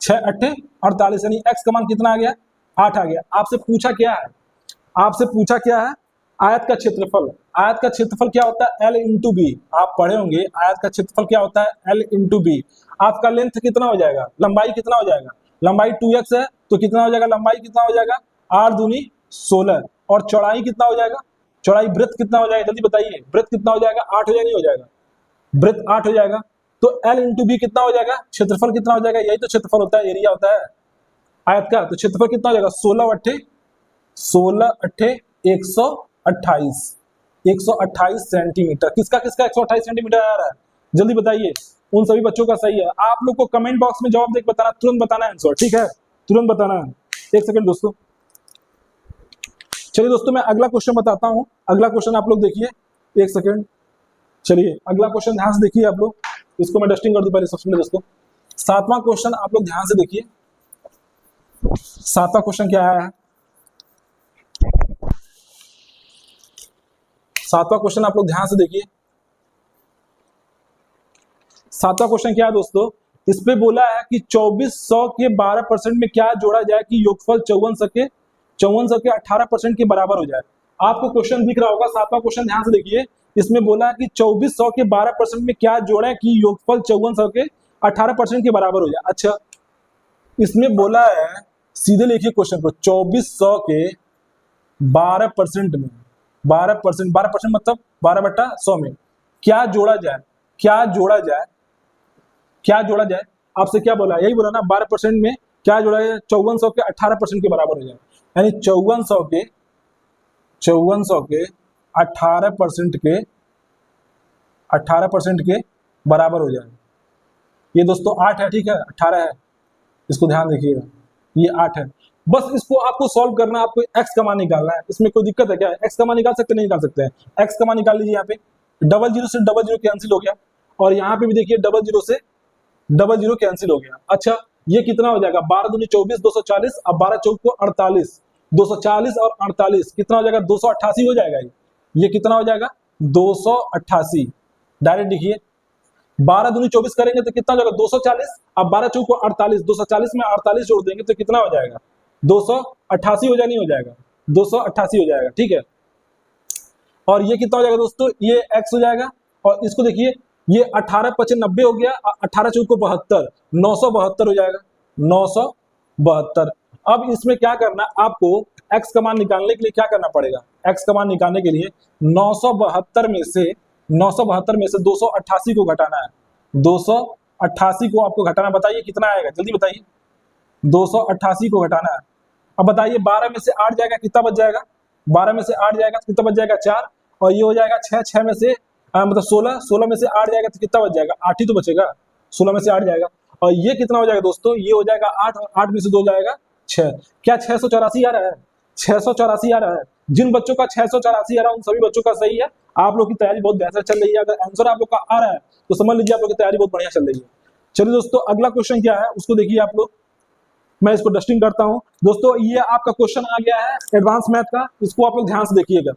6 8 48, यानी x का मान कितना आ गया, 8 आ गया। आपसे पूछा क्या है, आपसे पूछा क्या है, आयत का क्षेत्रफल। आयत का क्षेत्रफल क्या होता है, L इंटू बी। आप पढ़े होंगे आयत का क्षेत्रफल क्या होता है, L इंटू बी। आपका लेंथ कितना हो जाएगा, लंबाई कितना हो जाएगा, लंबाई 2x है तो कितना हो जाएगा, लंबाई कितना हो जाएगा, 8 दूनी 16, और चौड़ाई कितना हो जाएगा, चौड़ाई ब्रेथ कितना हो जाएगा, जल्दी बताइए, ब्रेथ कितना हो जाएगा, 8 हो जाएगा, नहीं हो जाएगा, ब्रेथ 8 हो जाएगा। तो L इंटू बी कितना हो जाएगा, क्षेत्रफल कितना हो जाएगा, यही तो क्षेत्रफल होता है, एरिया होता है आयत का। तो क्षेत्रफल कितना हो जाएगा, 16 अट्ठे 128 सेंटीमीटर। किसका किसका 128 सेंटीमीटर आ रहा है, जल्दी बताइए, उन सभी बच्चों का सही है। आप लोग को कमेंट बॉक्स में जवाब देख बताना, तुरंत बताना आंसर, ठीक है, तुरंत बताना है। एक सेकंड दोस्तों, चलिए दोस्तों मैं अगला क्वेश्चन बताता हूं। अगला क्वेश्चन आप लोग देखिए, एक सेकंड, चलिए अगला क्वेश्चन ध्यान से देखिए आप लोग, इसको मैं डस्टिंग कर दूं पहले सबसे पहले दोस्तों। 7वां क्वेश्चन आप लोग ध्यान से देखिए, 7वां क्वेश्चन क्या है, 7वां क्वेश्चन आप लोग ध्यान से देखिए। 7वां क्वेश्चन क्या है दोस्तों, इस पे बोला है कि 2400 के 12% में क्या जोड़ा जाए कि योगफल 5400 के 18% के बराबर हो जाए। आपको क्वेश्चन दिख रहा होगा, 7वां क्वेश्चन ध्यान से देखिए। इसमें बोला है कि 2400 के 12% में क्या जोड़े कि योगफल 5400 के 18% के बराबर हो जाए। अच्छा, इसमें बोला है, सीधे लिखिए क्वेश्चन को, 2400 के 12% में, 12% मतलब 12/100 में क्या जोड़ा जाए, क्या जोड़ा जाए, क्या जोड़ा जाए। आपसे क्या बोला, यही बोला ना, 12% में क्या जोड़ा जाए, 5400 के 18% के बराबर हो जाए, यानी 5400 के 18% के बराबर हो जाए। ये दोस्तों 8 है, ठीक है, 18 है, इसको ध्यान रखिएगा, ये 8 है। बस इसको आपको सॉल्व करना, आपको x का मान निकालना है। इसमें कोई दिक्कत है क्या, x का मान निकाल सकते नहीं निकाल सकते हैं, x का मान निकाल लीजिए। यहाँ पे 00 से 00 कैंसिल हो गया, और यहाँ पे भी देखिए 00 से 00 कैंसिल हो गया। अच्छा, ये कितना हो जाएगा, 12 दूनी 24, 240, अब 12 चौक को 48, 240 और 48 कितना हो जाएगा, 288 हो जाएगा। ये कितना हो जाएगा, 288। डायरेक्ट लिखिए, 12 दूनी 24 करेंगे तो कितना हो जाएगा, 240, अब 12 चौक को 48, 240 में 48 जोड़ देंगे तो कितना हो जाएगा, 288 हो जाएगा, नहीं हो जाएगा, 288 हो जाएगा, ठीक है। और ये कितना हो जाएगा दोस्तों, ये x हो जाएगा, और इसको देखिए, ये 18 25 90 हो गया, 18 चौक को 72, 972 हो जाएगा, 972। अब इसमें क्या करना, आपको x का मान निकालने के लिए क्या करना पड़ेगा, x का मान निकालने के लिए 972 में से 288 को घटाना है, 288 को आपको घटाना, बताइए कितना आएगा, जल्दी बताइए, 288 को घटाना है। अब बताइए 12 में से 8 जाएगा, कितना बच जाएगा, 12 में से 8 जाएगा तो कितना बच जाएगा, 4, और ये हो जाएगा 6, 6 में से मतलब 16, 16 में से 8 जाएगा तो कितना बच जाएगा, 8 ही तो बचेगा, 16 में से 8 जाएगा, और ये कितना हो जाएगा दोस्तों, ये हो जाएगा 8, और 8 में से 2 जाएगा 6, क्या 684 आ रहा है, 684 आ रहा है। जिन बच्चों का 684 आ रहा है उन सभी बच्चों का सही है, आप लोग की तैयारी बहुत बेहतर चल रही है। अगर आंसर आप लोग का आ रहा है तो समझ लीजिए आप लोग की तैयारी बहुत बढ़िया चल रही है। चलिए दोस्तों, अगला क्वेश्चन क्या है उसको देखिए आप लोग, मैं इसको डस्टिंग करता हूं दोस्तों। ये आपका क्वेश्चन आ गया है एडवांस मैथ का, इसको आप लोग ध्यान से देखिएगा।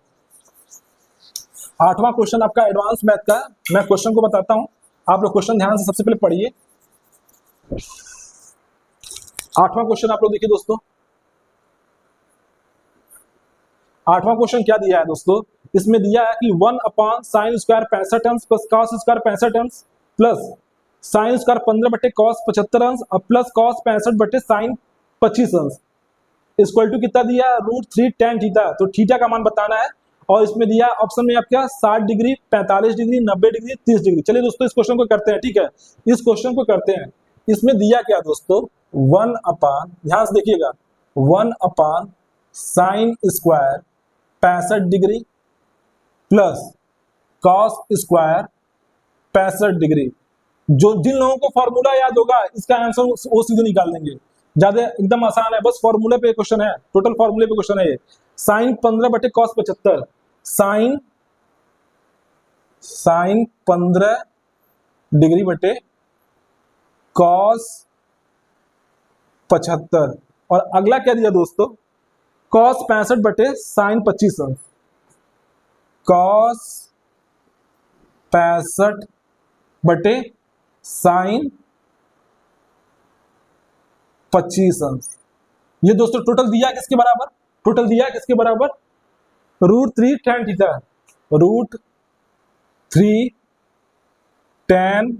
8वां क्वेश्चन आपका एडवांस मैथ का, मैं क्वेश्चन को बताता हूं, आप लोग क्वेश्चन ध्यान से सबसे पहले पढ़िए। 8वां क्वेश्चन आप लोग देखिए दोस्तों, 8वां क्वेश्चन क्या दिया है दोस्तों, इसमें दिया है कि 1/sin² 65 अंश प्लस cos² 65 अंश प्लस sin² 15/cos 75 अंश और प्लस cos 65/sin 25 अंश इक्वल टू कितना दिया है, √3 tan थीटा। तो थीटा का मान बताना है, और इसमें दिया ऑप्शन में आप क्या 60 डिग्री, 45 डिग्री, 90 डिग्री, 30 डिग्री। चलिए दोस्तों इस क्वेश्चन को करते हैं, ठीक है, इस क्वेश्चन को करते हैं। इसमें दिया क्या दोस्तों, 1 अपान, ध्यान से देखिएगा, 1 अपान sine square 65 degree plus cos square 65 degree. जो जिन लोगों को फॉर्मूला याद होगा इसका आंसर वो सीधे निकाल देंगे, ज्यादा एकदम आसान है, बस फॉर्मूले पे क्वेश्चन है, टोटल फॉर्मूले पे क्वेश्चन है ये। साइन 15 बटे कॉस 75, साइन 15 डिग्री बटे कॉस 75, और अगला क्या दिया दोस्तों, कॉस 65 बटे साइन 25 अंश, कॉस 65 बटे साइन 25 अंश। ये दोस्तों टोटल दिया किसके बराबर, टोटल दिया किसके बराबर, √3 tan थीटा, √3 tan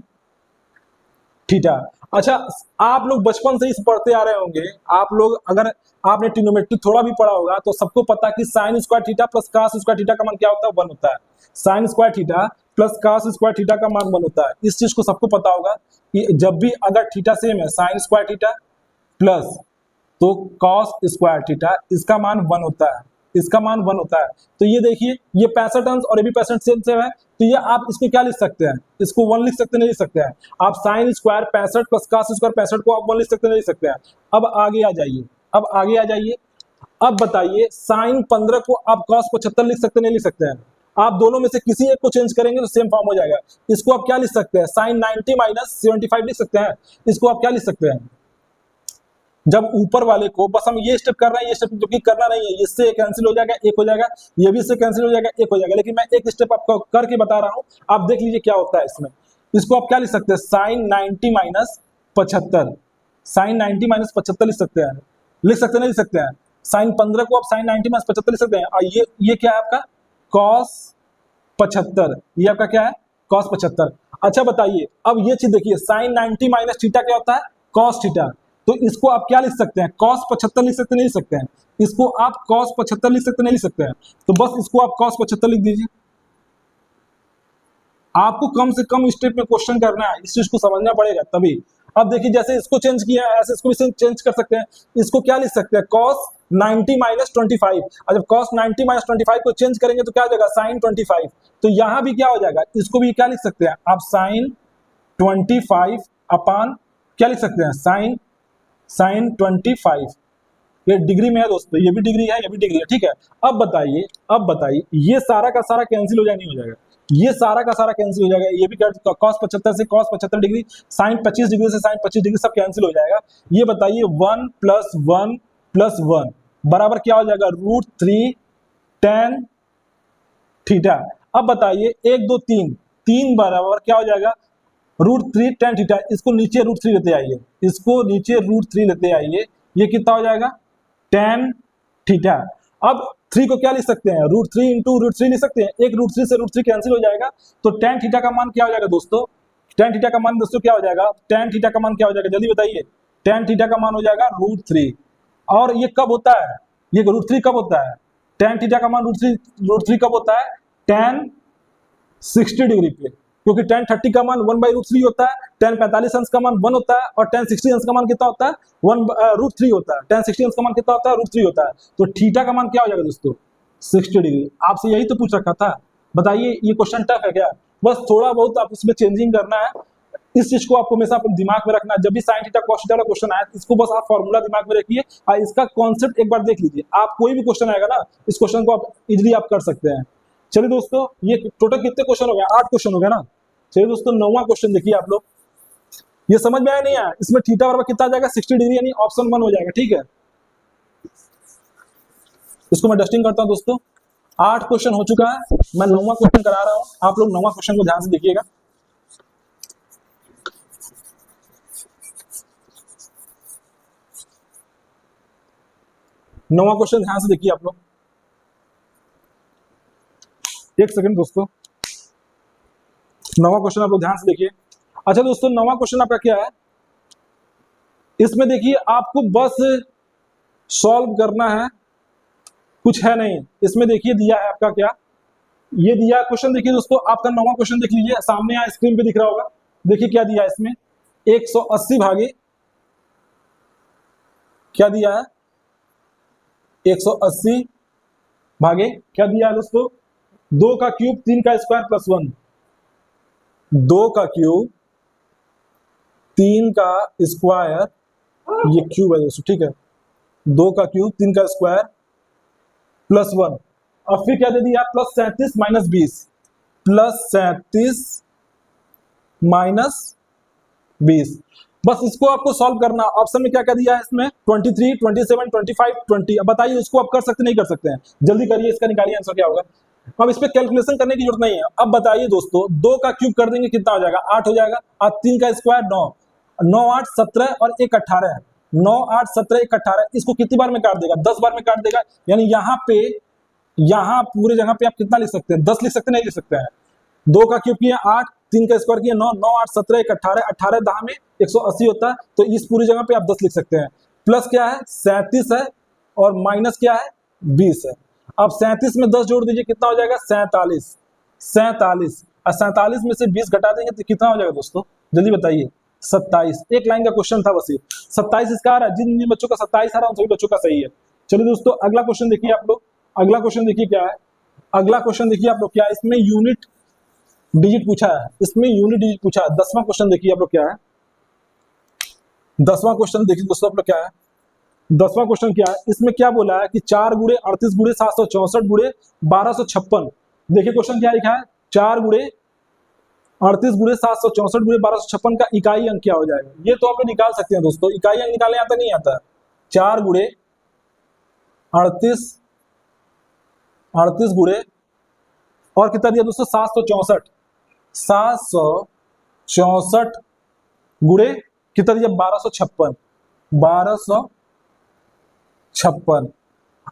थीटा। अच्छा, आप लोग बचपन से ही पढ़ते आ रहे होंगे, आप लोग अगर आपने ट्रिग्नोमेट्री थोड़ा भी पढ़ा होगा तो सबको पता कि sine square theta plus cos square theta का मान क्या होता है, 1 होता है। Sine square theta plus cos square theta का मान 1 होता है। इस चीज को सबको पता होगा कि जब भी अगर थीटा सेम है, साइन स्क्वायर थीटा प्लस तो कॉस स्क्वायर थीटा, इसका मान 1 होता है, इसका मान 1 होता है। तो ये देखिए, ये 65 अंश और ये भी 65 सेम है, तो ये आप इसको क्या लिख सकते हैं, इसको 1 लिख सकते नहीं लिख सकते हैं आप, sine square 65 plus cos square 65 को आप 1 लिख सकते नहीं लिख सकते हैं। अब आगे आ जाइए, अब आगे आ जाइए, अब बताइए साइन 15 को आप कॉस 75 लिख सकते नहीं लिख सकते हैं, आप दोनों में से किसी एक को चेंज करेंगे तो सेम फॉर्म हो जाएगा। इसको आप क्या लिख सकते हैं, साइन 90 माइनस 75 लिख सकते हैं। इसको आप क्या लिख सकते हैं, जब ऊपर वाले को, बस हम ये स्टेप कर रहे हैं, ये स्टेप जो कि करना नहीं है, इससे कैंसिल हो जाएगा, एक हो जाएगा, ये भी इससे कैंसिल हो जाएगा, एक हो जाएगा, लेकिन मैं एक स्टेप आपको करके बता रहा हूं, आप देख लीजिए क्या होता है इसमें। इसको आप क्या लिख सकते हैं, साइन 90 माइनस 75, साइन 90 माइनस 75 लिख सकते हैं, लिख सकते नहीं लिख सकते हैं। साइन 15 को आप साइन 90 माइनस 75 लिख सकते हैं, और ये क्या है आपका कॉस 75, ये आपका क्या है कॉस 75। अच्छा बताइए, अब ये चीज देखिए, साइन 90 माइनस थीटा क्या होता है, कॉस थीटा, तो इसको आप क्या लिख सकते हैं, कॉस 75 लिख सकते नहीं लिख सकते हैं, इसको आप कॉस 75 लिख सकते नहीं लिख सकते हैं, तो बस इसको आप कॉस 75 लिख दीजिए। आपको कम से कम स्टेप में क्वेश्चन करना है, इस चीज को समझना पड़ेगा तभी। अब देखिए, जैसे इसको चेंज किया है ऐसे इसको भी चेंज कर सकते हैं, इसको क्या लिख सकते हैं, cos 90 माइनस 25, और जब cos 90 माइनस 25 को चेंज करेंगे तो क्या हो जाएगा, sin 25, तो यहां भी क्या हो जाएगा, इसको भी क्या लिख सकते हैं आप, sin 25 अपान क्या लिख सकते हैं, sin 25, ये डिग्री में है दोस्तों, ये भी डिग्री है, ये भी डिग्री है, ठीक है। अब बताइए ये सारा का सारा कैंसिल हो जाएगा नहीं हो जाएगा, ये सारा का सारा कैंसिल हो जाएगा, ये भी cos 75 से cos 75 डिग्री, sin 25 डिग्री से sin 25 डिग्री, सब कैंसिल हो जाएगा। ये बताइए 1 प्लस 1 प्लस 1 बराबर क्या हो जाएगा, √3 tan थीटा। अब बताइए 1 2 3, 3 बराबर क्या हो जाएगा, √3 tan थीटा, इसको नीचे √3 लेते आइए, इसको नीचे √3 लेते आइए, ये कितना हो जाएगा tan थीटा। अब 3 को क्या लिख सकते हैं, √3 इंटू √3 लिख सकते हैं, एक √3 से √3 कैंसिल हो जाएगा, तो tan थीटा का मान क्या हो जाएगा दोस्तों, tan थीटा का मान दोस्तों क्या हो जाएगा, tan थीटा का मान क्या हो जाएगा, जल्दी बताइए, tan थीटा का मान हो जाएगा √3, और ये कब होता है, ये √3 कब होता है, tan थीटा का मान √3 कब होता है, tan 60 डिग्री पे, क्योंकि tan 30 का मान 1/√3 होता है, tan 45 अंश का मान 1 होता है, और tan 60 अंश का मान कितना होता है, 1/√3 होता है, tan 60 अंश का मान कितना होता है, √3 होता है, तो थीटा का मान क्या हो जाएगा दोस्तों, 60 डिग्री। आपसे यही तो पूछ रखा था, बताइए ये क्वेश्चन टफ है क्या, बस थोड़ा बहुत आप इसमें चेंजिंग करना है, इस चीज को आपको हमेशा अपने दिमाग में रखना है, जब भी साइन थीटा कॉस थीटा का क्वेश्चन आए इसको बस आप फॉर्मूला दिमाग में रखिए, और इसका कॉन्सेप्ट एक बार देख लीजिए, आप कोई भी क्वेश्चन आएगा ना, इस क्वेश्चन को आप इजीली आप कर सकते हैं। चलिए दोस्तों, ये टोटल कितने क्वेश्चन हो गए, 8 क्वेश्चन हो गए ना। चलिए दोस्तों, 9वां क्वेश्चन देखिए आप लोग, ये समझ में आया नहीं आया, इसमें थीटा बराबर कितना आ जाएगा, 60 डिग्री, यानी ऑप्शन 1 हो जाएगा, ठीक है। इसको मैं डस्टिंग करता हूं दोस्तों, 8 क्वेश्चन हो चुका है, मैं 9वां क्वेश्चन करा रहा हूं, आप लोग 9वां क्वेश्चन को ध्यान से देखिएगा। नौवां क्वेश्चन ध्यान से देखिए आप लोग, एक सेकंड दोस्तों, 9वां क्वेश्चन आप लोग ध्यान से देखिए। अच्छा दोस्तों, 9वां क्वेश्चन आपका क्या है, इसमें देखिए आपको बस सॉल्व करना है, कुछ है नहीं इसमें। देखिए दिया है आपका क्या, ये दिया क्वेश्चन। देखिए दोस्तों आपका 9वां क्वेश्चन देख लीजिए, सामने यहाँ स्क्रीन पे दिख रहा होगा। देखिए क्या दिया है इसमें, 180 भागे क्या दिया है, 180 भागे क्या दिया है दोस्तों, 2 का क्यूब 3 का स्क्वायर प्लस 1, 2 का क्यूब 3 का स्क्वायर, ये क्यूब है दोस्तों, ठीक है, 2 का क्यूब 3 का स्क्वायर प्लस 1। अब फिर क्या दे दिया, प्लस 37 माइनस 20, प्लस 37 माइनस 20। बस इसको आपको सॉल्व करना। ऑप्शन में क्या क्या दिया है इसमें, 23, 27, 25, 20। अब बताइए इसको आप कर सकते नहीं कर सकते हैं, जल्दी करिए, इसका निकालिए आंसर क्या होगा। अब इस पे कैलकुलेशन करने की जरूरत नहीं है। अब बताइए दोस्तों 2 का क्यूब कर देंगे कितना हो जाएगा, 8 हो जाएगा, और 3 का स्क्वायर 9, 9 8 17 और 1 18 है, 9 8 17 1 18। इसको कितनी बार में काट देगा, 10 बार में काट देगा। यानी यहाँ पे, यहाँ पूरे जगह पे आप कितना लिख सकते हैं, 10 लिख सकते हैं, नहीं लिख सकते हैं। 2 का क्यूब किया 8, 3 का स्क्वायर किया 9, 9 8 17 1 18, 18 10 में 180 होता है, तो इस पूरी जगह पे आप 10 लिख सकते हैं। प्लस क्या है 37 है, और माइनस क्या है 20 है। अब 37 में 10 जोड़ दीजिए कितना हो जाएगा, 47, 47, और 47 में से 20 घटा देंगे तो कितना हो जाएगा दोस्तों, जल्दी बताइए, 27। एक लाइन का क्वेश्चन था बस ये, 27 इसका आ रहा है। जिन बच्चों का 27 आ रहा है उन सभी बच्चों का सही है। चलिए दोस्तों अगला क्वेश्चन देखिए आप लोग, अगला क्वेश्चन देखिए क्या है, अगला क्वेश्चन देखिए आप लोग क्या है, इसमें यूनिट डिजिट पूछा है, इसमें यूनिट डिजिट पूछा है। 10वां क्वेश्चन देखिए आप लोग क्या है, 10वां क्वेश्चन देखिए दोस्तों आप लोग क्या है, 10वां क्वेश्चन क्या है, इसमें क्या बोला है कि 4 गुणे 38 गुणे 764 गुणे 1256। देखिए क्वेश्चन क्या लिखा है, 4 गुणे 38 गुणे 764 गुणे 1256 का इकाई अंक क्या हो जाएगा। ये तो आप लोग निकाल सकते हैं दोस्तों, इकाई अंक निकालने आता नहीं आता। 4 गुणे 38 गुणे और कितना दिया दोस्तों, 764, 764 गुणे कितना दिया, 1256, 1256।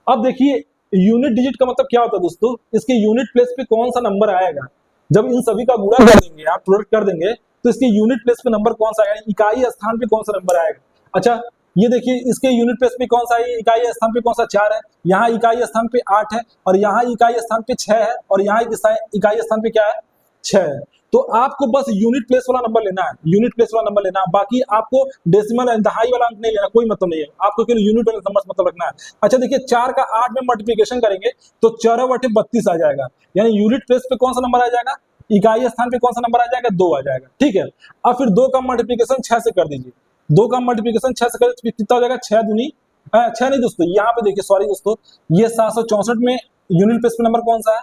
अब देखिए यूनिट डिजिट का मतलब क्या होता है दोस्तों, इसके यूनिट प्लेस पे कौन सा नंबर आएगा। जब इन सभी का गुणा कर देंगे, आप प्रोडक्ट कर देंगे, तो इसके यूनिट प्लेस पे नंबर कौन सा आएगा, इकाई स्थान पे कौन सा नंबर आएगा। अच्छा ये देखिए इसके यूनिट प्लेस पे कौन सा है, इकाई स्थान पे कौन सा 4 है, यहाँ इकाई स्थान पे 8 है, और यहाँ इकाई स्थान पे 6 है, और यहाँ इकाई स्थान पे क्या है, 6 है। तो आपको बस यूनिट प्लेस वाला नंबर लेना है, यूनिट प्लेस वाला नंबर लेना है, बाकी आपको डेसिमल दहाई वाला अंक नहीं लेना, कोई मतलब नहीं है, आपको केवल यूनिट वाला नंबर मतलब रखना है। अच्छा देखिए 4 का 8 में मल्टीप्लिकेशन करेंगे तो 4 बटे 32 आ जाएगा, यानी यूनिट प्लेस पे कौन सा नंबर आ जाएगा, इकाई स्थान पे कौन सा नंबर आ जाएगा, 2 आ जाएगा, ठीक है। अब फिर 2 का मल्टीप्लिकेशन 6 से कर दीजिए, 2 का मल्टीप्लिकेशन 6 से कर कितना हो जाएगा, 6 दूनी 6 नहीं दोस्तों, यहाँ पे देखिए, सॉरी दोस्तों, ये 764 में यूनिट प्लेस पे नंबर कौन सा है,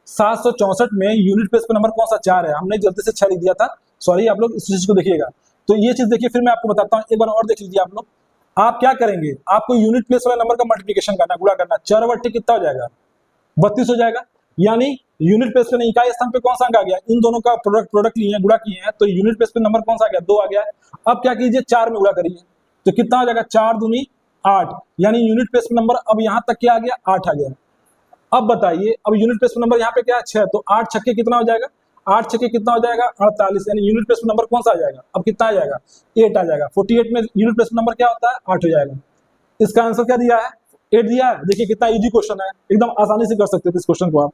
764 में यूनिट प्लेस पे नंबर कौन सा, 4 है, हमने जल्दी से 6 लिख दिया था, सॉरी, आप लोग इस चीज को देखिएगा। तो ये चीज देखिए, फिर मैं आपको बताता हूँ, एक बार और देख लीजिए आप लोग। आप क्या करेंगे, आपको यूनिट प्लेस वाला नंबर का मल्टीप्लिकेशन करना, गुणा करना, 4 बट्टे कितना हो जाएगा, 32 हो जाएगा। यानी यूनिट प्लेस पे नहीं, इकाई स्थान पे कौन सा अंक आ गया, इन दोनों का प्रोडक्ट लिए हैं, गुणा किए हैं, तो यूनिट प्लेस पे नंबर कौन सा आ गया, 2 आ गया। अब क्या कीजिए, 4 में गुणा करिए, तो कितना हो जाएगा, 4 दूनी 8, यानी यूनिट प्लेस पे नंबर अब यहाँ तक क्या आ गया, 8 आ गया। अब बताइए, अब यूनिट प्लेस पे नंबर यहाँ पे क्या है, 6, तो 8 छक्के कितना हो जाएगा, 8 छक्के कितना हो जाएगा, 48, यानी यूनिट प्लेस पे नंबर कौन सा आ जाएगा, अब कितना आ जाएगा, 8 आ जाएगा। 48 में यूनिट प्लेस पे नंबर क्या होता है, 8 हो जाएगा। इसका आंसर क्या दिया है, 8 दिया है। देखिए कितना इजी क्वेश्चन है, एकदम आसानी से कर सकते थे इस क्वेश्चन को आप।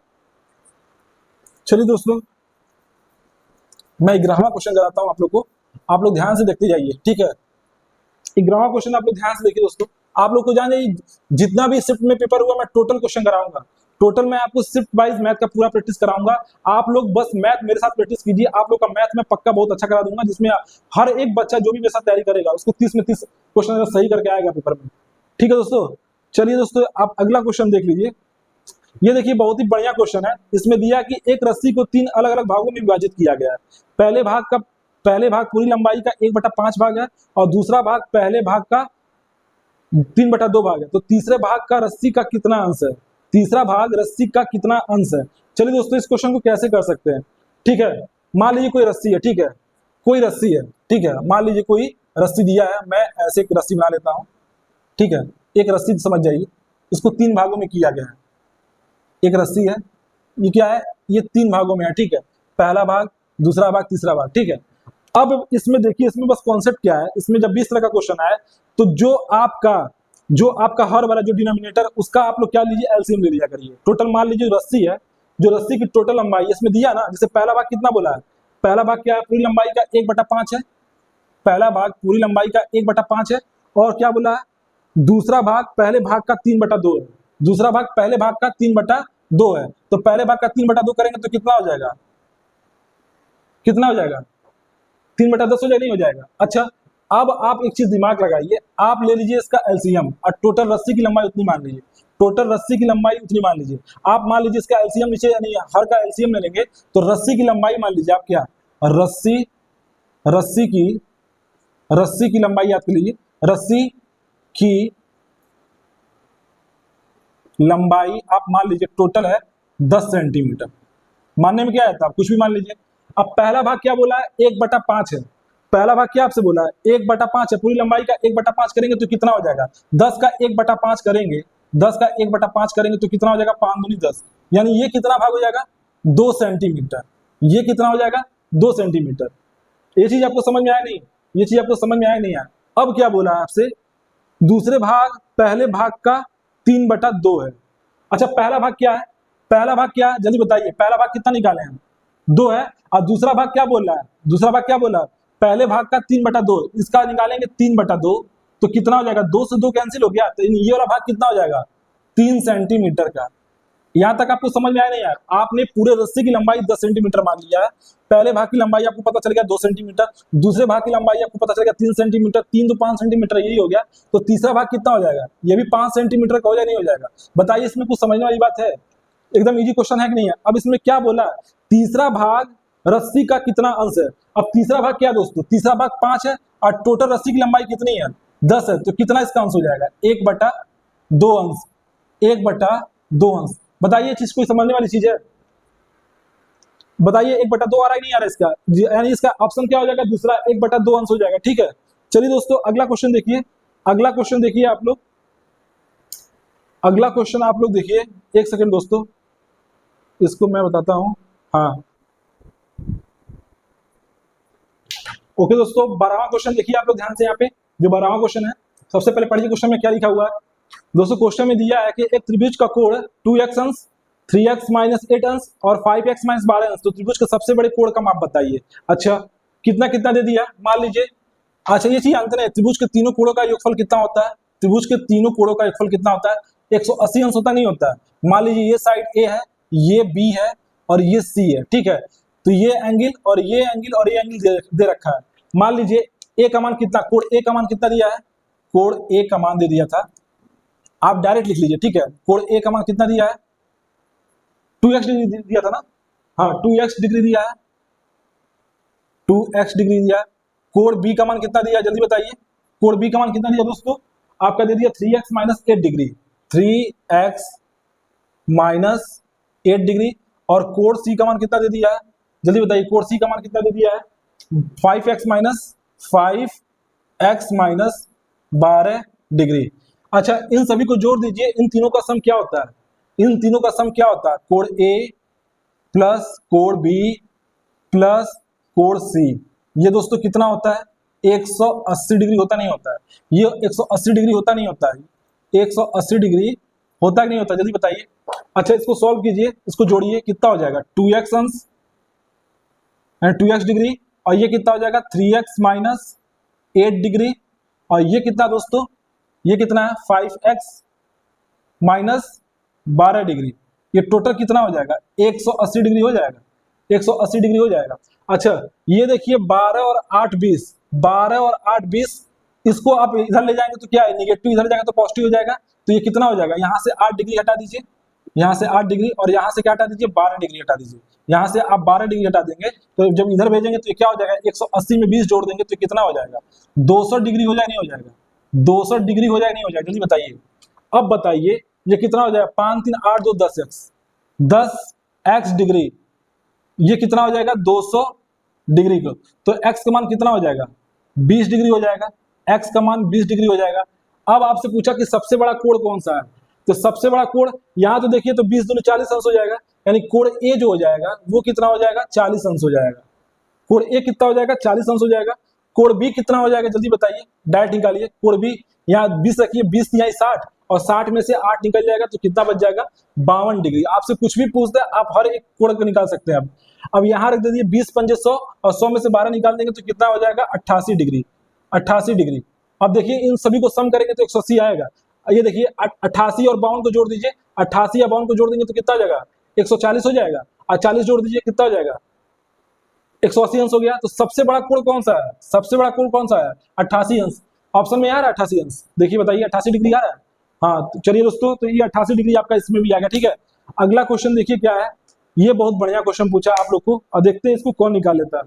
चलिए दोस्तों मैं 11वां क्वेश्चन कराता हूं आप लोग को, आप लोग ध्यान से देखते जाइए, ठीक है। 11वां क्वेश्चन आप लोग ध्यान से देखिए दोस्तों, आप लोग को जान जाइए जितना भी शिफ्ट में पेपर हुआ मैं टोटल क्वेश्चन कराऊंगा, टोटल मैं आपको शिफ्ट वाइज मैथ का पूरा प्रैक्टिस कराऊंगा। आप लोग बस मैथ मेरे साथ प्रैक्टिस कीजिए, आप लोग का मैथ में पक्का बहुत अच्छा करा दूंगा, जिसमें हर एक बच्चा जो भी मेरे साथ तैयारी करेगा उसको 30 में 30 क्वेश्चन सही करके आएगा पेपर में, ठीक है दोस्तों। चलिए दोस्तों आप अगला क्वेश्चन देख लीजिए, ये देखिए बहुत ही बढ़िया क्वेश्चन है। इसमें दिया कि एक रस्सी को 3 अलग अलग भागों में विभाजित किया गया है। पहले भाग पूरी लंबाई का 1/5 भाग है, और दूसरा भाग पहले भाग का 3/2 भाग है। तो तीसरे भाग का रस्सी का कितना अंश है, तीसरा भाग रस्सी का कितना अंश है। चलिए दोस्तों इस क्वेश्चन को कैसे कर सकते हैं, ठीक है। मान लीजिए कोई रस्सी है, ठीक है, कोई रस्सी है, ठीक है, मान लीजिए कोई रस्सी दिया है, मैं ऐसे एक रस्सी बना लेता हूं, ठीक है। एक रस्सी समझ जाइए, इसको 3 भागों में किया गया है, एक रस्सी है, ये क्या है, ये 3 भागों में है, ठीक है, पहला भाग, दूसरा भाग, तीसरा भाग, ठीक है। अब इसमें देखिए, इसमें बस कॉन्सेप्ट क्या है, इसमें जब भी इस तरह का क्वेश्चन आए तो जो आपका जो आपका हर वाला जो डिनोमिनेटर उसका आप लोग क्या लीजिए, एलसीएम ले लिया करिए। टोटल मान लीजिए रस्सी है, जो रस्सी की टोटल लंबाई इसमें दिया ना, जैसे पहला भाग कितना बोला है, पहला भाग क्या है, पूरी लंबाई का 1/5 है, पहला भाग पूरी लंबाई का 1/5 है, और क्या बोला है, दूसरा भाग पहले भाग का 3/2 है, दूसरा भाग पहले भाग का 3/2 है। तो पहले भाग का 3/2 करेंगे तो कितना हो जाएगा, कितना हो जाएगा, 3/10 हो जाएगा, नहीं हो जाएगा। अच्छा, अब आप एक चीज दिमाग लगाइए, आप ले लीजिए इसका एलसीएम और टोटल रस्सी की लंबाई उतनी मान लीजिए, टोटल रस्सी की लंबाई उतनी मान लीजिए। आप मान लीजिए इसका एलसीएम नीचे यानी हर का एलसीएम ले लेंगे, तो रस्सी की लंबाई मान लीजिए आप क्या, रस्सी रस्सी की लंबाई याद कर लीजिए, रस्सी की लंबाई आप मान लीजिए टोटल है 10 सेंटीमीटर। मानने में क्या आता है, आप कुछ भी मान लीजिए। अब पहला भाग क्या बोला है, 1/5 है, पहला भाग क्या आपसे बोला है, 1/5 है, पूरी लंबाई का 1/5 करेंगे तो कितना हो जाएगा, 10 का 1/5 करेंगे, 10 का 1/5 करेंगे तो कितना हो जाएगा, 5 दूनी 10, यानी ये कितना भाग हो जाएगा, 2 सेंटीमीटर। ये कितना हो जाएगा, 2 सेंटीमीटर। ये चीज आपको समझ में आया नहीं, ये चीज आपको समझ में आया नहीं आया। अब क्या बोला आपसे, दूसरे भाग पहले भाग का 3/2 है। अच्छा, पहला भाग क्या है, पहला भाग क्या है, जल्दी बताइए, पहला भाग कितना निकाले हम, 2 है, और दूसरा भाग क्या बोल रहा है, दूसरा भाग क्या बोला, पहले भाग का 3/2, इसका निकालेंगे 3/2, तो कितना हो जाएगा, 2 से 2 कैंसिल हो गया, तो ये वाला भाग कितना हो जाएगा, 3 सेंटीमीटर का। यहां तक आपको समझ में आया नहीं यार, आपने पूरे रस्सी की लंबाई 10 सेंटीमीटर मान लिया है, पहले भाग की लंबाई आपको पता चल गया 2 सेंटीमीटर, दूसरे भाग की लंबाई आपको पता चल गया 3 सेंटीमीटर, 3 तो 5 सेंटीमीटर यही हो गया, तो तीसरा भाग कितना हो जाएगा, ये भी 5 सेंटीमीटर का हो जाए, नहीं हो जाएगा, बताइए इसमें कुछ समझने वाली बात है, एकदम इजी क्वेश्चन है कि नहीं है। अब इसमें क्या बोला, तीसरा भाग रस्सी का कितना अंश है, अब तीसरा भाग क्या दोस्तों, तीसरा भाग 5 है, और टोटल रस्सी की लंबाई कितनी है, 10 है, तो कितना इसका अंश हो जाएगा, 1/2 अंश, 1/2 अंश। बताइए चीज कोई समझने वाली चीज है, बताइए 1/2 आ रहा है नहीं आ रहा इसका, यानी इसका ऑप्शन क्या हो जाएगा, दूसरा 1/2 अंश हो जाएगा। ठीक है, चलिए दोस्तों अगला क्वेश्चन देखिए, अगला क्वेश्चन देखिए आप लोग, अगला क्वेश्चन आप लोग देखिए, एक सेकंड दोस्तों, इसको मैं बताता हूं। हाँ ओके दोस्तों, 12वां क्वेश्चन देखिए आप लोग ध्यान से, यहाँ पे जो 12वां क्वेश्चन है, सबसे पहले पढ़िए क्वेश्चन में क्या लिखा हुआ है दोस्तों। क्वेश्चन में दिया है कि एक त्रिभुज का कोण 2x अंश, 3x - 8 अंश और 5x - 12 अंश, तो त्रिभुज के सबसे बड़े कोण का माप बताइए। अच्छा, कितना कितना दे दिया, मान लीजिए। अच्छा, ये चीज जानते हैं त्रिभुज के तीनों कोणों का योगफल कितना होता है, त्रिभुज के तीनों कोणों का योगफल कितना होता है, 180 अंश होता नहीं होता है। मान लीजिए ये साइड ए है, ये बी है और ये सी है, ठीक है, तो ये एंगल और ये एंगल और ये एंगल दे रखा है। मान लीजिए ए का मान कितना, कोण ए का मान कितना दिया है, कोण ए का मान दे दिया था, आप डायरेक्ट लिख लीजिए, ठीक है, कोण ए का मान कितना दिया है, 2x डिग्री दिया था ना, हाँ 2x डिग्री दिया है, 2x डिग्री दिया है। कोण बी का मान कितना दिया है, जल्दी बताइए, कोण बी का मान कितना दिया दोस्तों, आपका दे दिया 3x - 8 डिग्री, 3x - 8 डिग्री, और कोण सी का मान कितना दे दिया है, जल्दी बताइए, कोण सी का मान कितना दे दिया है, 5x - 12 डिग्री। अच्छा, इन सभी को जोड़ दीजिए, इन तीनों का सम क्या होता है, इन तीनों का सम क्या होता है, कोण ए प्लस कोण बी प्लस कोण सी, ये दोस्तों कितना होता है, 180 डिग्री होता नहीं होता है, ये 180 डिग्री होता नहीं होता है, 180 डिग्री होता नहीं होता, जल्दी बताइए। अच्छा, इसको सॉल्व कीजिए, इसको जोड़िए, कितना हो जाएगा, 2x अंश एंड 2x डिग्री, और ये कितना हो जाएगा 3x - 8 डिग्री, और ये कितना दोस्तों, ये कितना है 5x - 12 डिग्री, ये टोटल कितना हो जाएगा, 180 डिग्री हो जाएगा, 180 डिग्री हो जाएगा। अच्छा, ये देखिए 12 और 8 20, 12 और 8 20, इसको आप इधर ले जाएंगे तो क्या है, निगेटिव इधर जाएगा तो पॉजिटिव हो जाएगा, तो ये कितना हो जाएगा, यहाँ से 8 डिग्री हटा दीजिए, यहाँ से 8 डिग्री, और यहाँ से क्या हटा दीजिए, 12 डिग्री हटा दीजिए, यहाँ से आप 12 डिग्री हटा देंगे, तो जब इधर भेजेंगे तो ये क्या हो जाएगा, 180 में 20 जोड़ देंगे तो कितना हो जाएगा, 200 डिग्री हो जाए नहीं हो जाएगा, 200 डिग्री हो जाए नहीं हो जाएगा, जल्दी बताइए। अब बताइए ये कितना हो जाएगा, 5 3 8 2 10x, 10x डिग्री, ये कितना हो जाएगा 200 डिग्री को, तो x का मान कितना हो जाएगा, 20 डिग्री हो जाएगा, x का मान 20 डिग्री हो जाएगा। अब आपसे पूछा कि सबसे बड़ा कोण कौन सा है, तो सबसे बड़ा कोण यहाँ तो देखिए, तो 20 दूनी 40 अंश हो जाएगा, यानी कोण ए जो हो जाएगा वो कितना हो जाएगा, 40 अंश हो जाएगा, कोण ए कितना हो जाएगा, 40 अंश हो जाएगा। कोण बी कितना हो जाएगा जल्दी बताइए, डायरेक्ट निकालिए। कोण बी यहाँ 20 रखिए, 20 यहाँ 60 और 60 में से 8 निकल जाएगा तो कितना बच जाएगा 52 डिग्री। आपसे कुछ भी पूछता है आप हर एक कोण को निकाल सकते हैं। अब यहाँ रख दीजिए 20 पंजे 100 और 100 में से 12 निकाल देंगे तो कितना हो जाएगा 88 डिग्री, 88 डिग्री। अब देखिए इन सभी को सम करेंगे तो 180 आएगा। ये देखिए 88 और 52 को जोड़ दीजिए, 88 या 52 को जोड़ देंगे तो कितना हो जाएगा 140 हो जाएगा, और 40 जोड़ दीजिए कितना हो जाएगा 180 अंश हो गया। तो सबसे बड़ा कोण कौन सा है, सबसे बड़ा कोण कौन सा है 88 अंश। ऑप्शन में आ रहा है 88 अंश, देखिए बताइए 88 डिग्री आ रहा है। हाँ तो चलिए दोस्तों, तो ये 88 डिग्री आपका इसमें भी आ गया। ठीक है, अगला क्वेश्चन देखिए क्या है, ये बहुत बढ़िया क्वेश्चन पूछा आप लोग को और देखते हैं इसको कौन निकाल लेता है।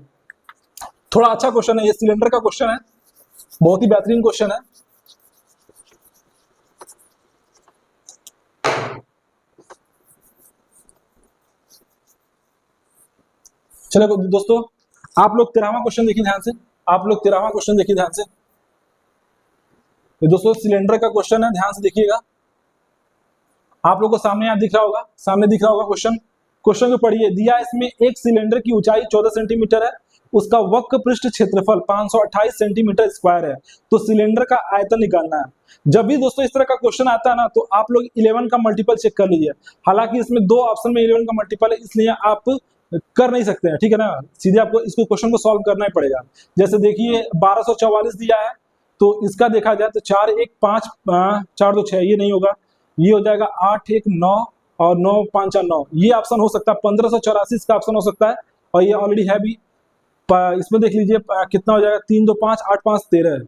थोड़ा अच्छा क्वेश्चन है, ये सिलेंडर का क्वेश्चन है, बहुत ही बेहतरीन क्वेश्चन है। चलो दोस्तों, आप लोग 13वां क्वेश्चन देखिए ध्यान से, आप लोग 13वां क्वेश्चन देखिए ध्यान से। ये दोस्तों सिलेंडर का क्वेश्चन है, ध्यान से देखिएगा। आप लोगों को सामने यहाँ दिख रहा होगा, सामने दिख रहा होगा क्वेश्चन। क्वेश्चन को पढ़िए, दिया इसमें एक सिलेंडर की ऊंचाई 14 सेंटीमीटर है, उसका वक्र पृष्ठ क्षेत्रफल 528 सेंटीमीटर स्क्वायर है, तो सिलेंडर का आयतन निकालना है। जब भी दोस्तों इस तरह का क्वेश्चन आता है ना, तो आप लोग 11 का मल्टीपल चेक कर लीजिए। हालांकि इसमें दो ऑप्शन में 11 का मल्टीपल है, इसलिए आप कर नहीं सकते हैं, ठीक है ना, सीधे आपको इसको क्वेश्चन को सॉल्व करना ही पड़ेगा। जैसे देखिए 1244 दिया है, तो इसका देखा जाए तो 4 1 5 4 2 6 ये नहीं होगा, ये हो जाएगा 8 1 9 और 9 5 4 9, ये ऑप्शन हो सकता है। 1584 इसका ऑप्शन हो सकता है और ये ऑलरेडी है भी। इसमें देख लीजिए कितना हो जाएगा 3 2 5 8 5 13,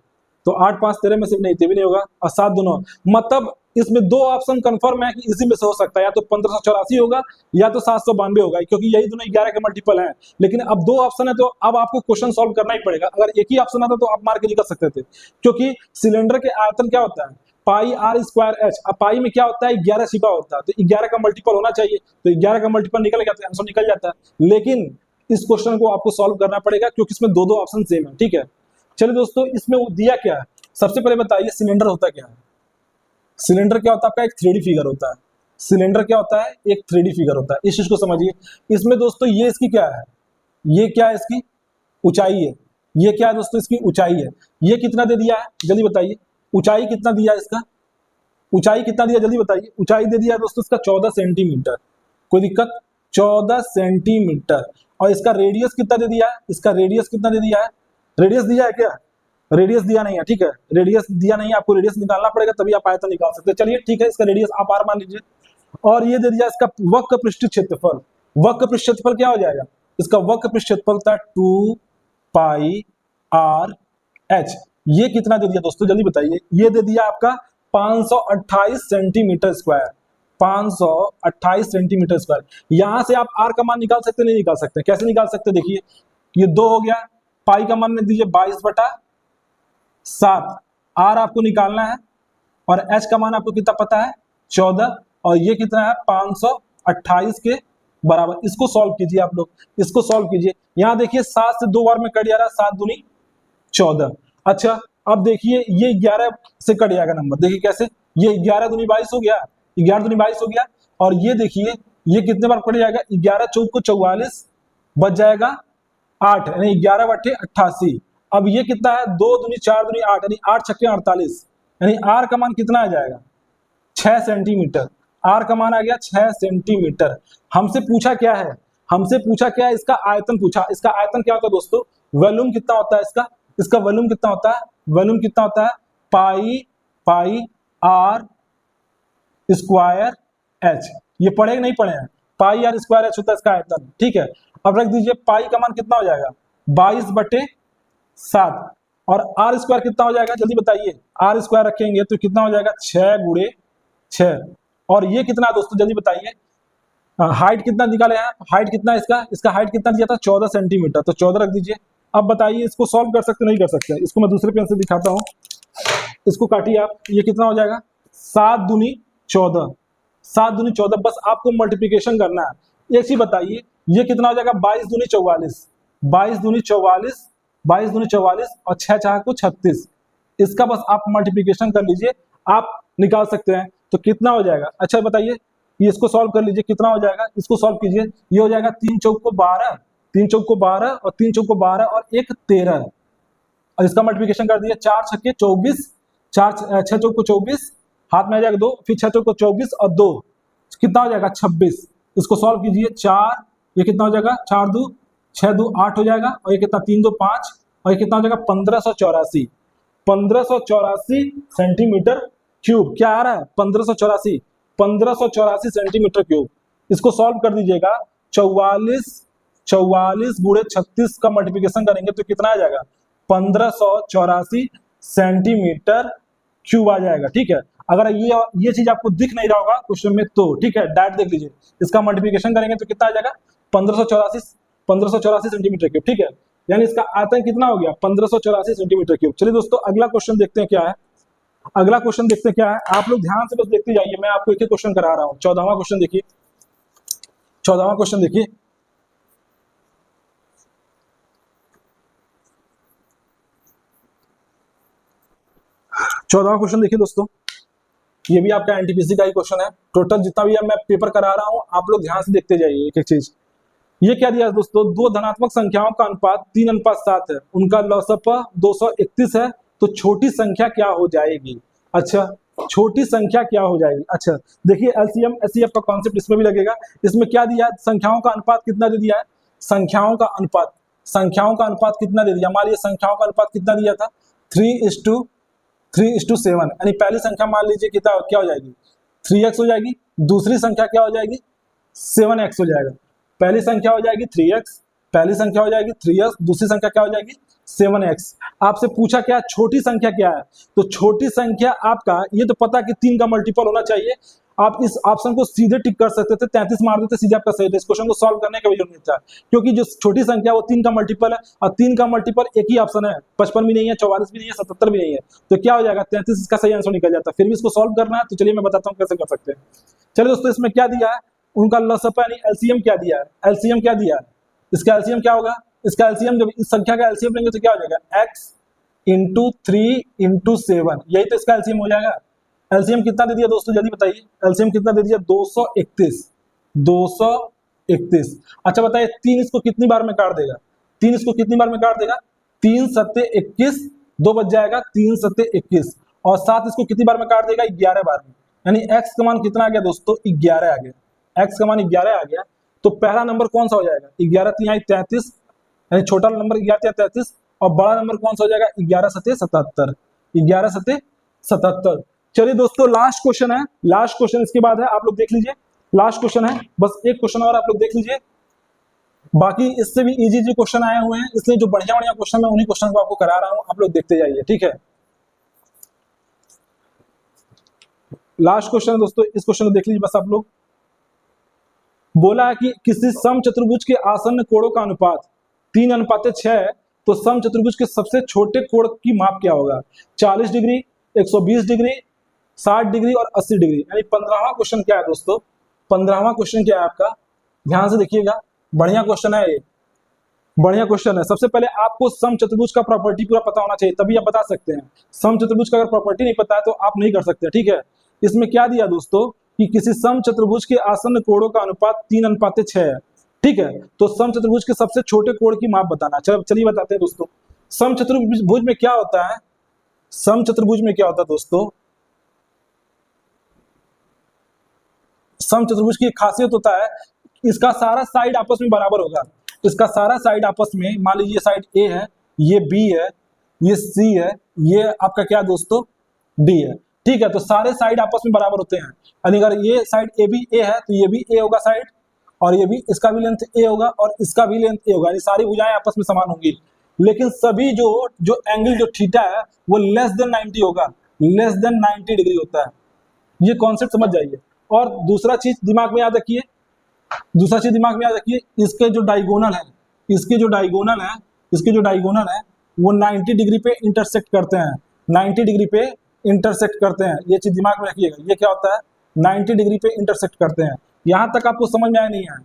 तो 8 5 13 में से नहीं, भी नहीं होगा, और 7 2 9, मतलब इसमें दो ऑप्शन कंफर्म है कि इसी में से हो सकता है, या तो 1584 होगा या तो 792 होगा, क्योंकि यही दोनों 11 के मल्टीपल हैं। लेकिन अब दो ऑप्शन है तो अब आपको क्वेश्चन सॉल्व करना ही पड़ेगा। अगर एक ही ऑप्शन आता तो आप मार के निकल सकते थे, क्योंकि सिलेंडर के आयतन क्या होता है पाई आर स्क्वायर एच। अब पाई में क्या होता है 11 छिपा होता है, तो 11 का मल्टीपल होना चाहिए, तो 11 का मल्टीपल निकल गया तो आंसर निकल जाता है। लेकिन इस क्वेश्चन को आपको सॉल्व करना पड़ेगा क्योंकि इसमें दो दो ऑप्शन सेम है। ठीक है, चलिए दोस्तों, इसमें दिया क्या है, सबसे पहले बताइए सिलेंडर होता क्या है। सिलेंडर क्या होता है आपका एक 3D फिगर होता है। सिलेंडर क्या होता है एक 3D फिगर होता है, इस चीज को समझिए। इसमें दोस्तों ये इसकी क्या है, ये क्या है इसकी ऊंचाई है, ये क्या है दोस्तों इसकी ऊंचाई है। ये कितना दे दिया है जल्दी बताइए, ऊंचाई कितना दिया है इसका, ऊंचाई कितना दिया जल्दी बताइए। ऊंचाई दे दिया है दोस्तों इसका 14 सेंटीमीटर, कोई दिक्कत 14 सेंटीमीटर। और इसका रेडियस कितना दे दिया है, इसका रेडियस कितना दे दिया है, रेडियस दिया है क्या, रेडियस दिया नहीं है। ठीक है, रेडियस दिया नहीं है, आपको रेडियस निकालना पड़ेगा तभी आप आयतन निकाल सकते हैं। चलिए ठीक है, इसका रेडियस आप आर मान लीजिए। और ये दे दिया इसका वक्र पृष्ठ क्षेत्रफल, वक्र पृष्ठ क्षेत्रफल क्या हो जाएगा, इसका वक्र पृष्ठ क्षेत्रफल होता है 2 पाई आर एच। ये कितना दे दिया दोस्तों जल्दी बताइए, ये दे दिया आपका 528 सेंटीमीटर स्क्वायर, 528 सेंटीमीटर स्क्वायर। यहां से आप आर का मान निकाल सकते नहीं निकाल सकते, कैसे निकाल सकते देखिए, ये 2 हो गया, पाई का मान दीजिए 22/7, आर आपको निकालना है और एच का मान आपको कितना पता है 14, और ये कितना है 528 के बराबर। इसको सॉल्व कीजिए आप लोग, इसको सॉल्व कीजिए। यहां देखिए 7 से 2 बार में कट जा रहा है, 7 दूनी 14। अच्छा अब देखिए ये 11 से कट जाएगा नंबर, देखिए कैसे, ये 11 दूनी 22 हो गया, 11 दूनी 22 हो गया। और ये देखिए ये कितने बार कट जाएगा, 11 चौक को 44 बच जाएगा 8, यानी 11 बटे 88। अब ये कितना है 2 दूनी 4 दूनी 8, यानी 8 छक्के 48, यानी आर का मान कितना आ जाएगा 6 सेंटीमीटर। आर का मान आ गया 6 सेंटीमीटर। हमसे पूछा क्या है, हमसे पूछा क्या है, इसका आयतन पूछा। इसका आयतन क्या होता है दोस्तों, वॉल्यूम कितना होता है इसका, इसका वॉल्यूम कितना होता है, वॉल्यूम कितना होता है पाई पाई आर स्क्वायर एच। ये पढ़े नहीं पढ़े हैं, पाई आर स्क्वायर एच होता है इसका आयतन। ठीक है, अब रख दीजिए पाई का मान कितना हो जाएगा 22/7, और आर स्क्वायर कितना हो जाएगा जल्दी बताइए, आर स्क्वायर रखेंगे तो कितना हो जाएगा 6 × 6। और ये कितना दोस्तों जल्दी बताइए, हाइट कितना निकाले हैं, हाइट कितना है इसका, इसका हाइट कितना दिया था 14 सेंटीमीटर, तो 14 रख दीजिए। अब बताइए इसको सॉल्व कर सकते नहीं कर सकते, इसको मैं दूसरे पेन से दिखाता हूँ, इसको काटिए आप, ये कितना हो जाएगा 7 दूनी 14, 7 दूनी 14, बस आपको मल्टीप्लीकेशन करना है। एक चीज बताइए ये कितना हो जाएगा 22 दूनी 44, 22 दूनी 44, 22 दूनी 44 और 6 4 को 36, इसका बस आप मल्टीप्लीकेशन कर लीजिए, आप निकाल सकते हैं। तो कितना हो जाएगा, अच्छा बताइए, ये इसको सॉल्व कर लीजिए कितना हो जाएगा, इसको सॉल्व कीजिए, ये हो जाएगा 3 चौक को 12, 3 चौक को 12 और 3 चौक को 12 और 1 13, और इसका मल्टीप्लिकेशन कर दिया, 4 छक्के 24, 4 6 चौको 24, हाथ में आ जाएगा 2, फिर 6 चौको 24 और 2 कितना हो जाएगा 26। इसको सॉल्व कीजिए, 4 ये कितना हो जाएगा, 4 2 6 2 8 हो जाएगा, और ये कितना 3 2 5, और ये कितना हो जाएगा 1584, 1584 सेंटीमीटर क्यूब। क्या आ रहा है 1584, 1584 सेंटीमीटर क्यूब। इसको सॉल्व कर दीजिएगा, 44 गुणे 36 का मल्टीप्लिकेशन करेंगे तो कितना आ जाएगा 1584 सेंटीमीटर क्यूब आ जाएगा। ठीक है, अगर ये चीज आपको दिख नहीं रहा होगा क्वेश्चन में तो ठीक है, डायरेक्ट देख लीजिए, इसका मल्टीप्लिकेशन करेंगे तो कितना आ जाएगा 1584 सेंटीमीटर क्यूब। ठीक है, यानी इसका आयतन कितना हो गया 1584 सेंटीमीटर क्यूब। चलिए दोस्तों अगला क्वेश्चन देखते हैं क्या है। अगला क्वेश्चन देखते हैं क्या है, आप लोग ध्यान से बस देखते जाइए, मैं आपको एक एक क्वेश्चन करा रहा हूं। 14वां क्वेश्चन देखिए, 14वां क्वेश्चन देखिए, चौदहवां क्वेश्चन देखिए दोस्तों, ये भी आपका एनटीपीसी का ही क्वेश्चन है। टोटल जितना भी मैं पेपर करा रहा हूं आप लोग ध्यान से देखते जाइए एक एक चीज। ये क्या दिया है दोस्तों, दो धनात्मक संख्याओं का अनुपात 3:7 है, उनका लसप 231 है, तो छोटी संख्या क्या हो जाएगी। अच्छा, छोटी संख्या क्या हो जाएगी। अच्छा देखिए, एलसीएम एचसीएफ का कॉन्सेप्ट इसमें भी लगेगा। इसमें क्या दिया है, संख्याओं का अनुपात कितना दे दिया है, संख्याओं का अनुपात कितना दे दिया। हमारी संख्याओं का अनुपात कितना दिया था 3:7, यानी पहली संख्या मान लीजिए कितना क्या हो जाएगी 3x हो जाएगी, दूसरी संख्या क्या हो जाएगी 7x हो जाएगा। पहली संख्या हो जाएगी 3x, पहली संख्या हो जाएगी 3x, दूसरी संख्या क्या हो जाएगी 7x। आपसे पूछा क्या छोटी संख्या क्या है, तो छोटी संख्या आपका ये तो पता कि 3 का मल्टीपल होना चाहिए। आप इस ऑप्शन को सीधे टिक कर सकते थे, 33 मार देते सीधे आपका सही था। इस क्वेश्चन को सॉल्व करने का भी जरूरत नहीं था, क्योंकि जो छोटी संख्या वो 3 का मल्टीपल है, और 3 का मल्टीपल एक ही ऑप्शन है, 55 भी नहीं है, 44 भी नहीं है, 77 भी नहीं है, तो क्या हो जाएगा 33 इसका सही आंसर निकल जाता है। फिर भी इसको सॉल्व करना है तो चलिए मैं बताता हूँ कैसे कर सकते हैं। चलिए दोस्तों, इसमें क्या दिया है, उनका लसप यानी एलसीएम क्या दिया है, एलसीएम क्या दिया है, इसका एलसीएम क्या होगा, इसका एलसीएम जब इस संख्या का एलसीएम लेंगे तो क्या हो जाएगा x इंटू 3 इंटू 7, यही तो इसका एलसीएम हो जाएगा। एलसीएम कितना दे दिया दोस्तों, जल्दी बताइए, एलसीएम कितना दे दिया 231। अच्छा बताइए 3 इसको कितनी बार में काट देगा, 3 इसको कितनी बार में काट देगा, 3 सत्ते 21, 2 बच जाएगा 3 सत्ते 21, और 7 इसको कितनी बार में काट देगा 11 बार में, यानी x का मान कितना आ गया दोस्तों 11 आ गया, x का मान 11 आ गया। तो पहला नंबर कौन सा हो जाएगा 11 3 33, यानी छोटा नंबर 11 33, और बड़ा नंबर कौन सा हो जाएगा 11 सत्ते 77, 11 सत्ते 77। चलिए दोस्तों लास्ट क्वेश्चन है, लास्ट क्वेश्चन इसके बाद है, आप लोग देख लीजिए, लास्ट क्वेश्चन है, बस एक क्वेश्चन और आप लोग देख लीजिए, बाकी इससे भी इजी इजी क्वेश्चन आए हुए हैं, इसलिए जो बढ़िया बढ़िया क्वेश्चन है उन्हीं क्वेश्चन को आपको करा रहा हूं, आप लोग देखते जाइए। ठीक है, लास्ट क्वेश्चन है दोस्तों, इस क्वेश्चन को देख लीजिए बस आप लोग। बोला है कि किसी समचतुर्भुज के आसन्न कोणों का अनुपात 3:6 है, तो समचतुर्भुज के सबसे छोटे कोण की माप क्या होगा, 40 डिग्री, 120 डिग्री, 60 डिग्री और 80 डिग्री। यानी 15वां क्वेश्चन क्या है दोस्तों, 15वां क्वेश्चन क्या है आपका, ध्यान से देखिएगा, बढ़िया क्वेश्चन है ये, बढ़िया क्वेश्चन है। सबसे पहले आपको समचतुर्भुज का प्रॉपर्टी पूरा पता होना चाहिए, तभी आप बता सकते हैं। समचतुर्भुज का अगर प्रॉपर्टी नहीं पता है तो आप नहीं कर सकते। ठीक है, इसमें क्या दिया दोस्तों कि किसी समचतुर्भुज के आसन्न कोणों का अनुपात 3:6 है। ठीक है, तो समचतुर्भुज के सबसे छोटे कोण की माप बताना। चलिए बताते हैं दोस्तों, समचतुर्भुज में क्या होता है, समचतुर्भुज में क्या होता है दोस्तों, समचतुर्भुज की खासियत होता है इसका सारा साइड आपस में बराबर होगा, इसका सारा साइड आपस में, मान लीजिए साइड ए है, ये बी है, ये सी है, ये आपका क्या दोस्तों डी है। ठीक है, तो सारे साइड आपस में बराबर होते हैं, यानी अगर ये साइड ए बी ए है तो ये भी ए होगा साइड, और ये भी, इसका भी लेंथ ए होगा और इसका भी लेंथ ए होगा, यानी सारी भुजाएं आपस में समान होंगी। लेकिन सभी जो एंगल जो थीटा है वो लेस देन 90 होगा, लेस देन 90 डिग्री होता है, ये कॉन्सेप्ट समझ जाइए। और दूसरा चीज दिमाग में याद रखिए, दूसरा चीज दिमाग में याद रखिए, इसके जो डायगोनल है, इसके जो डायगोनल है, इसके जो डायगोनल है वो 90 डिग्री पे इंटरसेक्ट करते हैं, 90 डिग्री पे इंटरसेक्ट करते हैं, ये चीज दिमाग में रखिएगा। ये क्या होता है 90 डिग्री पे इंटरसेक्ट करते हैं। यहां तक आपको समझ में आया नहीं है,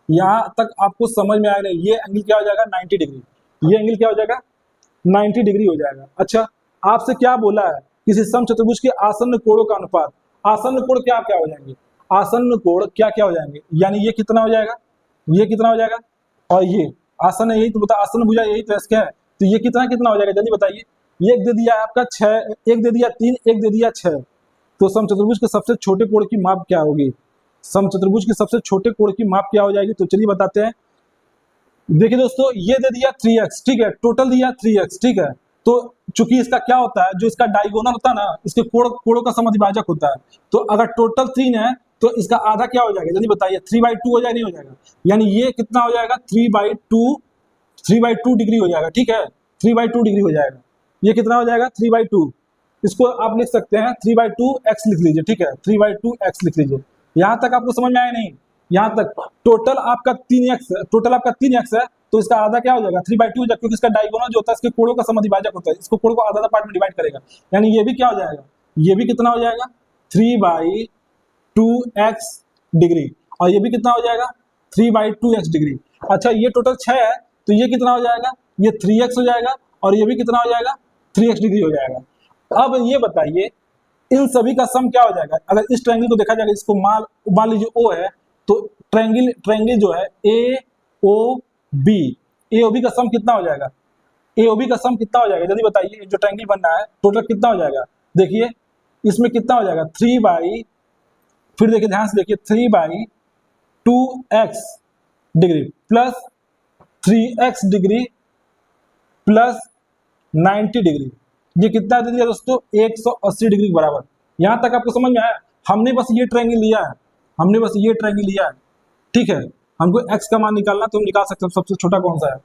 यहां तक आपको समझ में आया नहीं, ये एंगल क्या हो जाएगा 90 डिग्री, ये एंगल क्या हो जाएगा 90 डिग्री हो जाएगा। अच्छा, आपसे क्या बोला है, किसी समचतुर्भुज के आसन्न कोणों का अनुपात, आसन्न कोण क्या क्या हो जाएंगे, आसन्न कोण क्या क्या हो जाएंगे, यानी ये कितना हो जाएगा, ये कितना हो जाएगा, और ये आसन्न, यही तो बता, आसन्न भुजा यही तो इसका है, तो ये कितना कितना हो जाएगा जल्दी बताइए। ये एक दे दिया है आपका 6, एक दे दिया 3, एक दे दिया 6। तो समचतुर्भुज के सबसे छोटे कोण की माप क्या होगी? समचतुर्भुज के सबसे छोटे कोण की माप क्या हो जाएगी? तो चलिए बताते हैं। देखिए दोस्तों, ये दे दिया 3x, ठीक है, टोटल दिया 3x, ठीक है। तो चूंकि इसका क्या होता है, जो इसका डायगोनल होता है ना, इसके कोणों का समद्विभाजक होता है। तो अगर टोटल 3 है तो इसका आधा क्या हो जाएगा जल्दी बताइए? 3/2 हो जाएगा नहीं हो जाएगा? यानी ये कितना हो जाएगा? 3/2 डिग्री हो जाएगा, ठीक है, 3/2 डिग्री हो जाएगा। ये कितना हो जाएगा? 3/2। इसको आप लिख सकते हैं 3/2x लिख लीजिए, ठीक है, 3/2x लिख लीजिए। यहाँ तक आपको समझ में आया नहीं? यहाँ तक टोटल आपका 3x है, टोटल आपका 3x है, तो इसका आधा क्या हो जाएगा? 3/2 हो जाएगा, क्योंकि इसका डायगोनल जो होता है इसके कोणों का समद्विभाजक होता है, इसको कोण को आधा पार्ट में डिवाइड करेगा। यानी ये भी क्या हो जाएगा? ये भी कितना हो जाएगा? 3/2x डिग्री, और ये भी कितना हो जाएगा? 3/2x degree. अच्छा, ये टोटल 6 है, तो ये कितना हो जाएगा? ये 3x हो जाएगा, और ये भी कितना हो जाएगा? 3x डिग्री हो जाएगा। अब ये बताइए, इन सभी का सम क्या हो जाएगा? अगर इस ट्रायंगल को देखा जाएगा, इसको मान लीजिए O है, तो ट्रायंगल जो है AOB, AOB का सम कितना हो जाएगा? AOB का सम कितना हो जाएगा जल्दी बताइए? जो ट्रायंगल बन रहा है टोटल कितना हो जाएगा? देखिए इसमें कितना हो जाएगा? फिर देखिए ध्यान से देखिए, 3/2x degree plus 3x degree plus 90 degree, ये कितना दे दिया दोस्तों? 180 डिग्री के बराबर। यहां तक आपको समझ में आया? हमने बस ये ट्रायंगल लिया है, हमने बस ये ट्रायंगल लिया है, ठीक है। हमको x का मान निकालना, तो हम निकाल सकते हैं सबसे छोटा कौन सा है।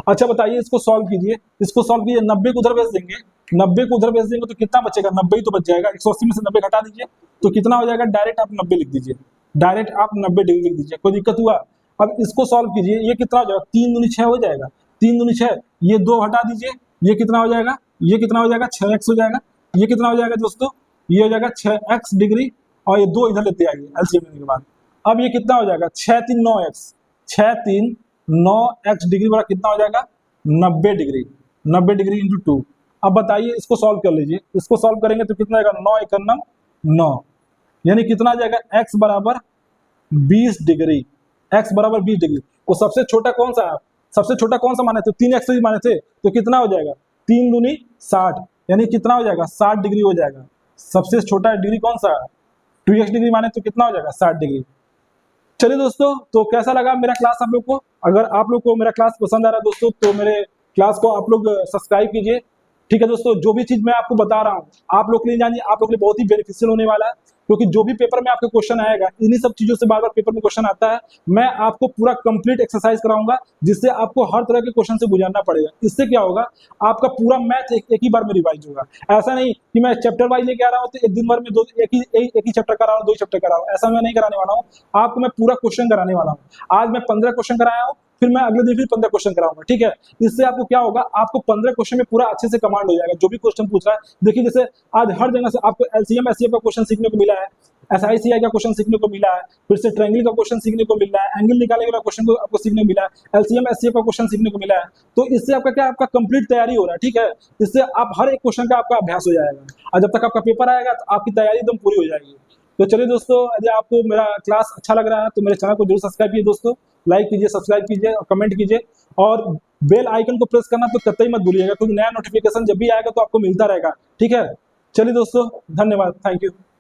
अच्छा बताइए, इसको सॉल्व कीजिए, इसको सॉल्व कीजिए। 90 को उधर भेज देंगे, 90 को उधर भेज देंगे तो कितना बचेगा? 90 ही तो बच जाएगा। 180 में से 90 घटा दीजिए तो कितना हो जाएगा? डायरेक्ट आप 90 लिख दीजिए, डायरेक्ट आप 90 डिग्री लिख दीजिए, कोई दिक्कत हुआ? अब इसको सॉल्व कीजिए, ये कितना हो जाएगा? 3 दूनी 6 हो जाएगा, 3 दूनी 6, ये 2 हटा दीजिए, ये कितना हो जाएगा? ये कितना हो जाएगा? 6x हो जाएगा। ये कितना हो जाएगा दोस्तों? ये हो जाएगा 6x डिग्री, और ये 2 इधर लेते आइए एलसीएम लेने के बाद। अब ये कितना हो जाएगा? 6 3 9x, 6 3 9x डिग्री वाला कितना हो जाएगा? 90 डिग्री, 90 डिग्री इंटू 2। अब बताइए, इसको सॉल्व कर लीजिए, इसको सॉल्व करेंगे तो कितना आएगा? 9 1 9, यानी कितना आ जाएगा? x बराबर 20 डिग्री, x बराबर 20 डिग्री। तो सबसे छोटा कौन सा है? सबसे छोटा कौन सा माने थे? 3x ही माने थे, तो कितना हो जाएगा? 3 दूनी 60, यानी कितना हो जाएगा? 60 डिग्री हो जाएगा। सबसे छोटा डिग्री कौन सा है? 2x डिग्री माने तो कितना हो जाएगा? 60 डिग्री। चलिए दोस्तों, तो कैसा लगा मेरा क्लास आप लोग को? अगर आप लोग को मेरा क्लास पसंद आ रहा है दोस्तों, तो मेरे क्लास को आप लोग सब्सक्राइब कीजिए, ठीक है दोस्तों। जो भी चीज मैं आपको बता रहा हूँ, आप लोग के लिए जानिए, आप लोग के लिए बहुत ही बेनिफिशियल होने वाला है, क्योंकि जो भी पेपर में आपके क्वेश्चन आएगा, इन्हीं सब चीजों से बार बार पेपर में क्वेश्चन आता है। मैं आपको पूरा कंप्लीट एक्सरसाइज कराऊंगा, जिससे आपको हर तरह के क्वेश्चन से गुजरना पड़ेगा। इससे क्या होगा? आपका पूरा मैथ एक ही बार में रिवाइज होगा। ऐसा नहीं कि मैं चैप्टर वाइज लेके आ रहा हूँ तो एक दिन भर में एक ही चैप्टर करा रहा हूँ, 2 चैप्टर करा रहा हूँ, ऐसा मैं नहीं कराने वाला हूँ। आपको मैं पूरा क्वेश्चन कराने वाला हूँ। आज मैं 15 क्वेश्चन कराया हूँ, फिर मैं अगले दिन फिर 15 क्वेश्चन कराऊंगा, ठीक है। इससे आपको क्या होगा? आपको 15 क्वेश्चन में पूरा अच्छे से कमांड हो जाएगा। जो भी क्वेश्चन पूछ रहा है, देखिए जैसे आज हर जगह से आपको एलसीएम एचसीएफ का क्वेश्चन सीखने को मिला है, एसआईसीआई का क्वेश्चन सीखने को मिला है, फिर से ट्रायंगल का क्वेश्चन सीखने को मिल रहा है, एंगल निकालने वाला क्वेश्चन को आपको सीखने को मिला है, एलसीएम एचसीएफ का क्वेश्चन सीखने को मिला है। तो इससे आपका क्या? आपका कंप्लीट तैयारी हो रहा है, ठीक है। इससे आप हर एक क्वेश्चन का आपका अभ्यास हो जाएगा, और जब तक आपका पेपर आएगा तो आपकी तैयारी एकदम पूरी हो जाएगी। तो चलिए दोस्तों, यदि आपको मेरा क्लास अच्छा लग रहा है तो मेरे चैनल को जरूर सब्सक्राइब कीजिए दोस्तों, लाइक कीजिए, सब्सक्राइब कीजिए और कमेंट कीजिए, और बेल आइकन को प्रेस करना तो कतई मत भूलिएगा, क्योंकि नया नोटिफिकेशन जब भी आएगा तो आपको मिलता रहेगा, ठीक है। चलिए दोस्तों, धन्यवाद, थैंक यू।